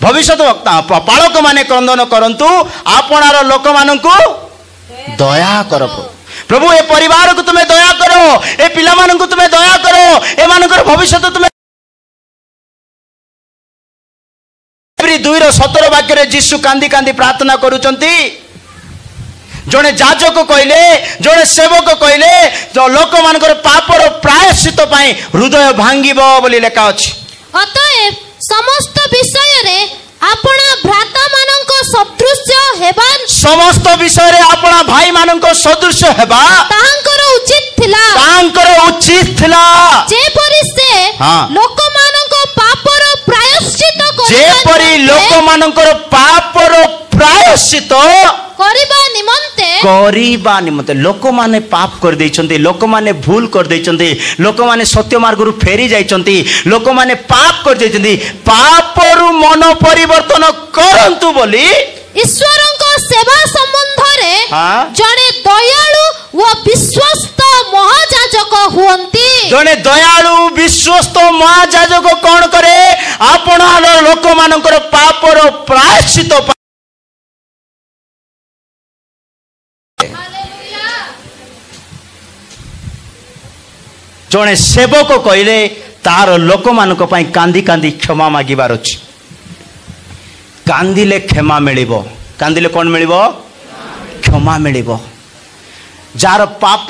भविष्य वक्ता पालक माने क्रंदन करंतु आपणार लोक मानंकु दया कर प्रभु ए परिवार को तुम्हें दया करो, ए पिलामान को तुम्हें दया करो, एमानकर भविष्य तुम्हें 2:17 वाक्य जीशु कांदी कांदी प्रार्थना करुचंती। जड़े जाजक कहले, जड़े सेवक कहले जो लोक मानकर पापर प्रायश्चित पाई हृदय भांगिब बोली लेखा अछि। अतएव समस्त विषय रे आपना भ्राता मानक सदृश हेबा, समस्त विषय रे आपना भाई मानक सदृश हेबा तांकर उचित थिला, तांकर उचित थिला। जे परि से लोक मानक पापर प्रायश्चित जे परि लोक मानकर पापर प्रायश्चित करिबा निमंते लोक माने पाप कर दैछन्ती, लोक माने भूल कर दैछन्ती, लोक माने सत्य मार्ग रु फेरी जाइछन्ती, लोक माने पाप कर दैछन्ती, पापरु मन परिवर्तन करंतु बोली ईश्वरଙ୍କ सेवा संबंध रे जणे दयालु व विश्वस्त महायाजक हुअन्ती। जणे दयालु विश्वस्त महायाजक कोन करे आपण लोक मानकर पापर प्रायश्चित जड़े सेवक कहले तार लोक मानक पई कांदी कांदी क्षमा मागिबार अछि। कांदिले क्षमा मिलिबो, कांदिले कोन मिलिबो? क्षमा मिलिबो। जार पाप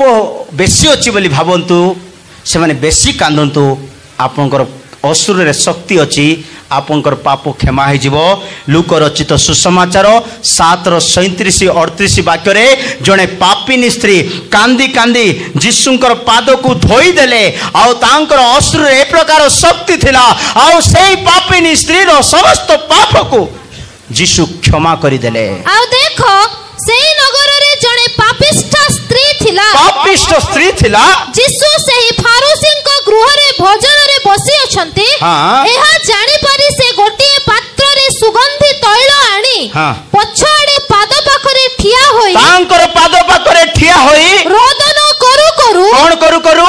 बेसी अछि बोली भाबंतु से माने बेसी कांदंतु, आपनकर असुर रे शक्ति अछि, आपनकर पाप क्षमा हो जीवो। लूक रचित सुसमाचार 7:37-38 वाक्य रे जड़े पापिनी स्त्री कांदी कांदी जीशुंकर पाद को धोई देले आउ तांकर असुर ए प्रकार शक्ति थिला आउ सेही पापिनी स्त्री रो समस्त पाप को जीशु क्षमा करि देले। आउ देखो सेही नगर रे जड़े पापिष्ठ स्त्री थिला, पापिष्ठ स्त्री थिला। जीशु सेही फारूसीन को गृह रे भोजन रे बसी अछंती। एहा जानि पारी से गोटे पात्र रे सुगंधी तैल आनी पछाड़े पाद पाखरे ठिया होई, तांकर पाद पाखरे ठिया होई रोदन करू करू, कोन करू करू?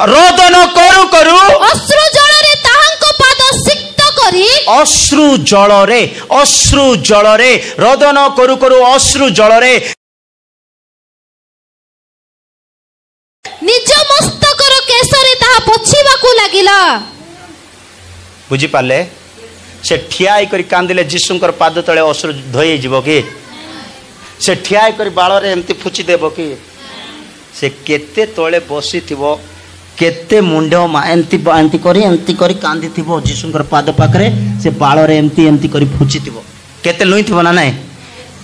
रोदन करू करू अश्रु जल रे ताहांको पाद सिक्त करी, अश्रु जल रे रोदन करू करू अश्रु जल रे निज मस्तकर केसरे ताहा पोछिबा को लागिला। बुझी पाले? से ठिया करी कांदिले जीशुंकर पाद तळे अश्रु धोई जीवो कि? से ठिया करी बाळ रे एम्ति फुची देबो कि? से केते तळे बसी थिबो, केते मुंडो मा एम्ति करी कांदी थिबो जीशुंकर पाद पाखरे, से बाळ रे एम्ति एम्ति करी फुची थिबो। केते लुई थिबो ना नाही?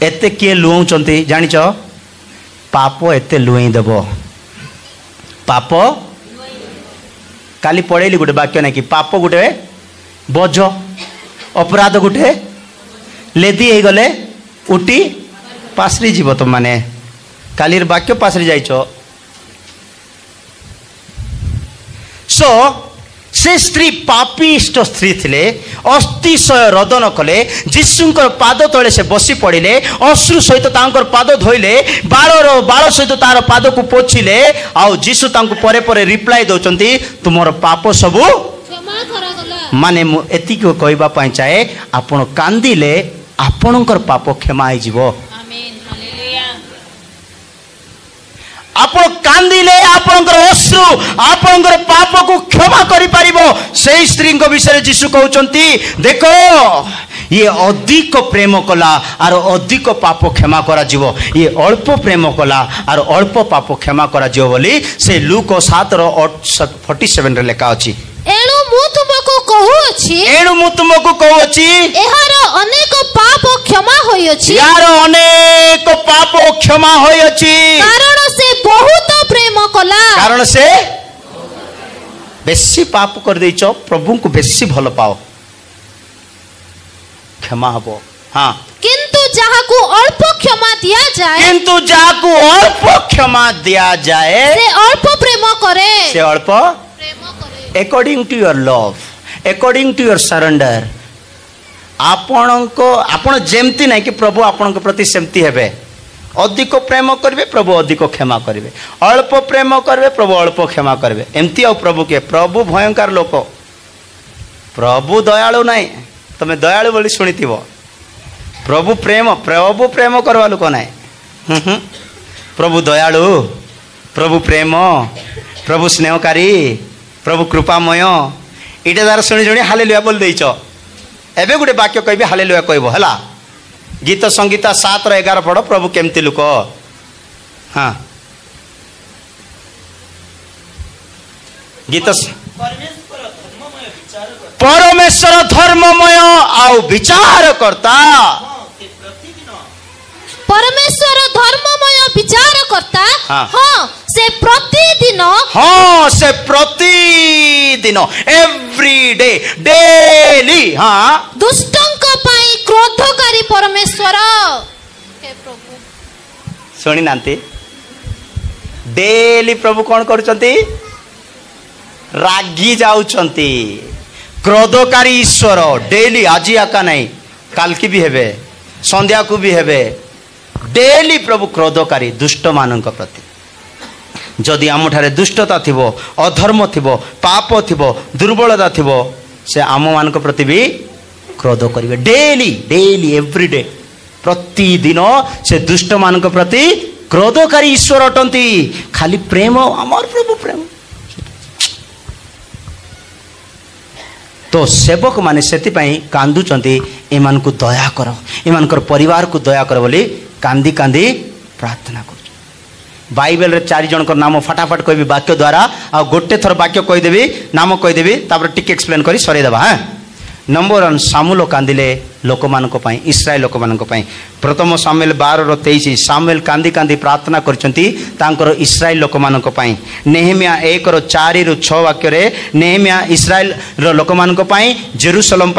एते के लुउचंती जानिच? पाप एते लुई देबो। पाप काली पढ़ेली गोटे वाक्य ना कि पाप गोटे बोझ, अपराध गोटे लेदी हो गले उठी पासरी जीव। तुम माने कालीर वाक्य पासरी जाइछ। सो से स्त्री पापिष्ट स्त्री थिले, अस्तिशय रोदन कले, जीशुंकर पाद तले से बसी पड़िले, अश्रु सहित तांकर पाद धोइले, बाळ सहित तार पाद को पोछिले, आउ जीशु तांको परे परे रिप्लाई दउचंती तुमर पाप सबु क्षमा करागला। माने मु एति को कहबा पई चाहे आपण कांदिले आपणकर पाप क्षमा होई जीवो। आमीन, हालेलुया। आपण कांदिले आपणकर अश्रु आपणकर पाप को क्षमा करि परिबो। सेही स्त्री को विषय जीशु कहउचंती देखो ये अधिक प्रेम कला और अधिक पाप क्षमा करा जीवो, ये अल्प प्रेम कला और अल्प पाप क्षमा करा जीवो बोली से लूक 7:47 रे लेखा अछि। एणु मु तुमको कहू अछि एहार अनेक पाप क्षमा होई अछि, यार अनेक पाप क्षमा होई अछि, कारण से बहुत प्रेम कला, कारण से बेसी पाप कर दैछ, प्रभु को बेसी भल पाओ, क्षमा हबो। हाँ, किंतु जाहाकू अल्प क्षमा दिया जाए, किंतु जाहाकू अल्प क्षमा दिया जाए से अल्प प्रेम करे, से अल्प प्रेम करे। According to your love, according to your surrender. आपण जेमती नहीं कि प्रभु आपण प्रति सेमती हेबे। अधिक प्रेम करेंगे प्रभु अधिक क्षमा करेंगे, अल्प प्रेम करेंगे प्रभु अल्प क्षमा करेंगे। एमती आ प्रभु के प्रभु भयंकर लोक, प्रभु दयालु नहीं। तुम्हें दयालु बोली शुणी प्रभु प्रेम करवा लोक ना। प्रभु दयालु, प्रभु प्रेम, प्रभु स्नेहकारी, प्रभु कृपामय इटा तार शुणी शुणी हालेलुया बोल देइछ। एबे गुटे वाक्य कहबे हालेलुया कहबो हला। गीत संगीता 7:11 पढ़ो। प्रभु केमती लुक। हाँ गीत परमेश्वर धर्ममय आउ विचार करता। परमेश्वर धर्ममय विचार करता। हाँ। हाँ से प्रतिदिन। हाँ से प्रतिदिन एवरी डे डेली। हाँ दुष्टंक पाई क्रोधकारी परमेश्वर। हे प्रभु शुणी नांती डेली प्रभु कौन करुचंती? रागी जाउचंती। क्रोधकारी ईश्वर डेली आज आका नहीं काल की भी हेबे संध्या को भी हेबे। डेली प्रभु क्रोधकारी दुष्ट मानक प्रति। जदि आम ठारे दुष्टता थिबो, अधर्म थिबो, पाप थिबो, दुर्बलता थिबो से आम मानक प्रति भी क्रोध करिवे। डेली डेली एवरीडे प्रतिदिन से दुष्ट मानक प्रति क्रोधकारी ईश्वर अटंती। खाली प्रेम आमर प्रभु प्रेम। तो सेवक माने सेति पई कांदुचंती एमान को दया करो, एमान परिवार को दया करो बोली कांदी कांदी प्रार्थना कर। बाइबल रे 4 जन को नाम फटाफट कहबी वाक्य द्वारा आ गोटे थर वाक्य कहि देबी नाम कहि देबी तापर टिक एक्सप्लेन करी सरे देबा। हां नंबर 1 सामुएल कांदिले लोक मानक पई इस्राएल लोक मानक पई। प्रथम सामुएल 12:23 सामुएल कांदी कांदी प्रार्थना करचंती तांकर इस्राएल लोक मानक पई। नेहेमिया 1:4-6 वाक्य रे नेहेमिया इस्राएल रो लोक मानक पई जेरूशलेम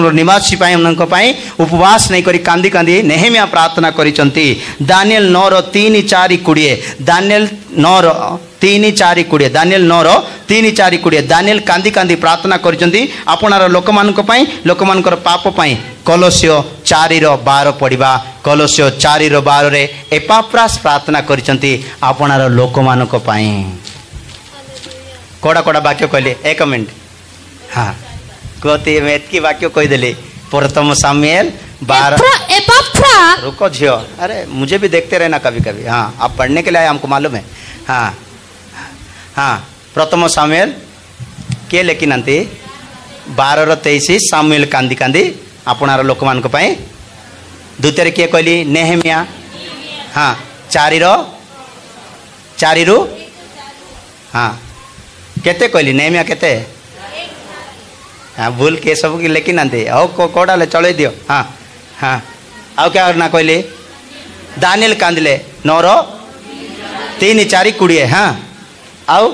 रो निवासी पई उनक पई उपवास नहीं करी कांदी कांदी नेहेमिया प्रार्थना करिचंती। दानिएल 9:3-4-20 दानिएल 9:3-4-20 दानिएल 9:3-4-20 दानिएल कांदी कांदी प्रार्थना करिचंती आपनार लोक मानक पई लोक मानकर पाप पई। कलोसियो 4:12 पढ़िबा। कलोसियो 4:12 रे एपाफ्रास प्रार्थना करिसंती आपनार लोक मानक पई। कोडा कोडा वाक्य कहले 1 मिनिट। हां कोती में की वाक्य कहि देले। प्रथम सामुएल 12 एपाफ्रा। रुको झियो, अरे मुझे भी देखते रहना कभी कभी। हाँ आप पढ़ने के लिए आए हमको मालूम है। हाँ हाँ प्रथम सामुएल के लेकिन अंती 12:23 सामुएल कांदी कांदी आपनार लोक मानक पई। द्वितीय किए कहली नेहेमिया। हाँ 4 हाँ केते कहली नेहेमिया केते। हाँ भूल के सब की लेकिन आंते आओ कोड़ा ले चले दियो। हाँ हाँ आउ क्या करना कहली दानिएल कांदिले 9:3-4-20। हाँ आउ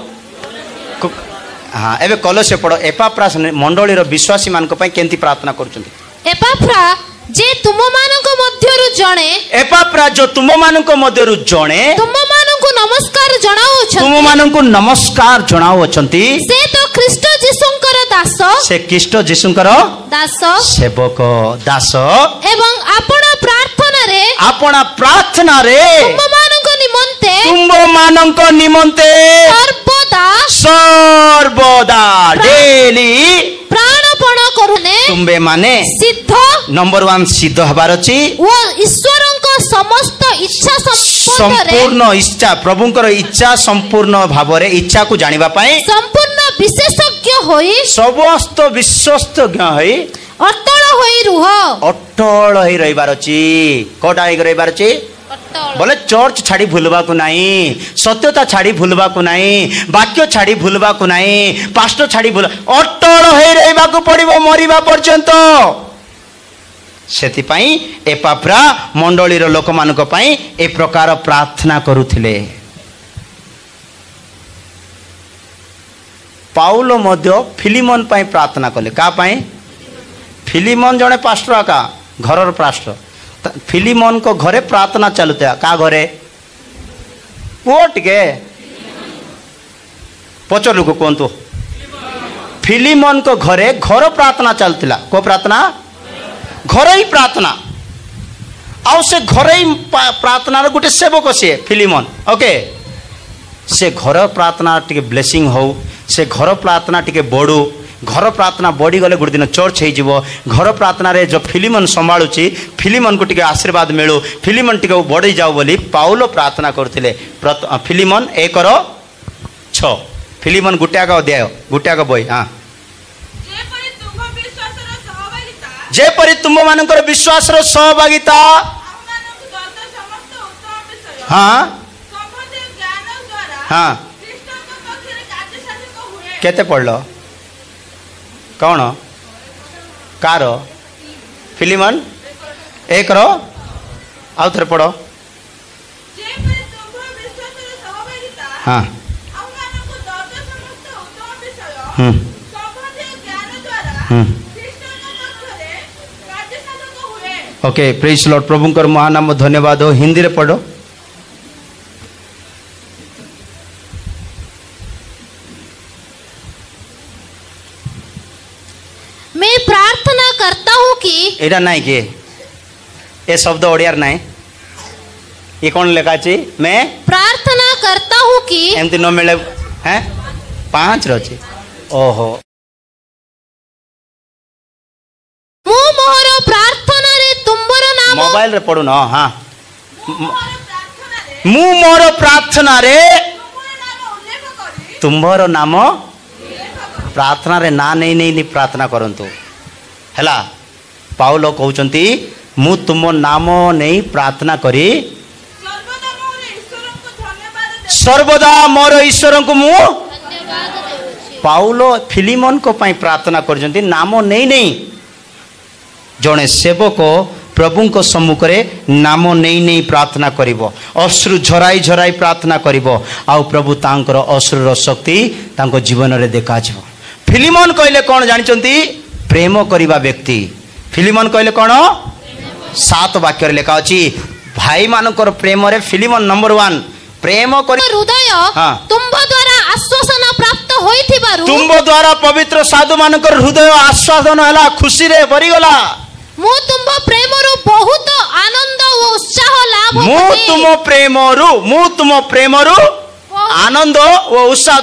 हाँ एबे कलोसे पढ़ो। एपाफ्रास मंडली रो विश्वासी मानक पई केंती प्रार्थना करूचंती। एपाफ्रा जे तुम मानक मध्यरु जणे। एपाफ्रा जो तुम मानक मध्यरु जणे तुम मानक नमस्कार जणाउछंती। तुम मानक नमस्कार जणाउछंती। से तो ख्रीष्ट जीशुंकर दास। से ख्रीष्ट जीशुंकर दास सेवक दास। एवं आपना प्रार्थना रे तुम मानक निमंते सर्वदा डेली प्राणपण करूने तुम्बे माने सिद्ध। नंबर 1 सिद्ध हबार अछि वो ईश्वरक समस्त इच्छा संपूर्ण इच्छा प्रभुंकर इच्छा संपूर्ण भावरे इच्छा को जानिबा पई संपूर्ण विशेषज्ञ होई समस्त विश्वस्तज्ञ होई अटल होई रुह। अटल होई रहिबार अछि। कोटा होई रहिबार अछि बोले चर्च छाड़ी भूलवा को नहीं, सत्यता छाड़ी भूलवा को नहीं, वाक्य छाड़ी भूलवा को नहीं, पास्टर छाड़ी भूल अटल होई रहिबा को पड़िबो मरिबा पर्यंत। सेति पई एपाफ्रा मंडली रो लोक मानक पई ए प्रकार प्रार्थना करूथिले। पाउलो मध्य फिलिमन पई प्रार्थना कले। का पई? फिलिमन जने पास्टर आका घरर पास्टर। फिलिमन को घरे प्रार्थना चलुता। का घरे पुओ टिके पचर लोक कहतु। फिलिमन को घरे घर प्रार्थना चलता। को प्रार्थना? घर ही प्रार्थना। आउ से घर ही प्रार्थना गोटे सेवक सी फिलिमन। ओके से घर प्रार्थना टिके ब्लेसिंग हो, से घर प्रार्थना टिके बड़ू घर प्रार्थना बढ़ी गले गोटे दिन चर्च हो घर प्रार्थना रे जो फिलिमन संभालुची फिलिमन को टिके आशीर्वाद मिलू फिलिमन टिके बढ़ी जाऊ बोली पाउलो प्रार्थना करथिले। फिलिमन 1:6 फिलिमन गुटियाक अध्याय गुटियाक बही। हाँ जेपरी तुम मानकर विश्वास रो सहभागिता हाँ हाँ केते पढ़ल कौन कार फिलिमन 1 आउ थे पढ़। हाँ ओके प्रेज लॉर्ड प्रभुंकर महानाम धन्यवाद हो। हिंदी रे पढ़ो। मैं प्रार्थना करता हूँ कि एटा नहीं के ए शब्द ओडियार नहीं ये कौन लेखा छी मैं प्रार्थना करता हूँ कि एमती न मिले हैं 5 रची ओहो मु मोर प्रार्थना रे तुमरो नाम मोबाइल रे पढ़ु न। हाँ मु मोर प्रार्थना रे तुम्हारो नाम प्रार्थना रे ना नहीं नहीं प्रार्थना करंतु हैला। पाउलो कहउचंती मु तुम नाम नहीं प्रार्थना करी सर्वदा मोर ईश्वर को मु पाउलो फिलिमन को पाई प्रार्थना करजंती नाम नहीं नहीं जड़े सेवक प्रभु को सम्मुख रे नाम नहीं नहीं प्रार्थना करिवो अश्रु झराई झराई प्रार्थना करिवो आउ प्रभु तांकर अश्रुर शक्ति तांको जीवन रे देखा जिवो। फिलिमन कहले कौन जानचंती प्रेम करिवा व्यक्ति। फिलिमन कहले कौन 7 वाक्य रे लिखा अछि भाई मानकर प्रेम रे फिलिमन नंबर 1 प्रेम करि हृदय तुंब द्वारा आश्वासन प्राप्त होइथिबारु तुंब द्वारा पवित्र साधु मानकर हृदय आश्वासन हला खुशी रे भरी गला। मु तुम प्रेमरु बहुत आनंद और उत्साह लाभ मु तुम प्रेमरु आनंद और उत्साह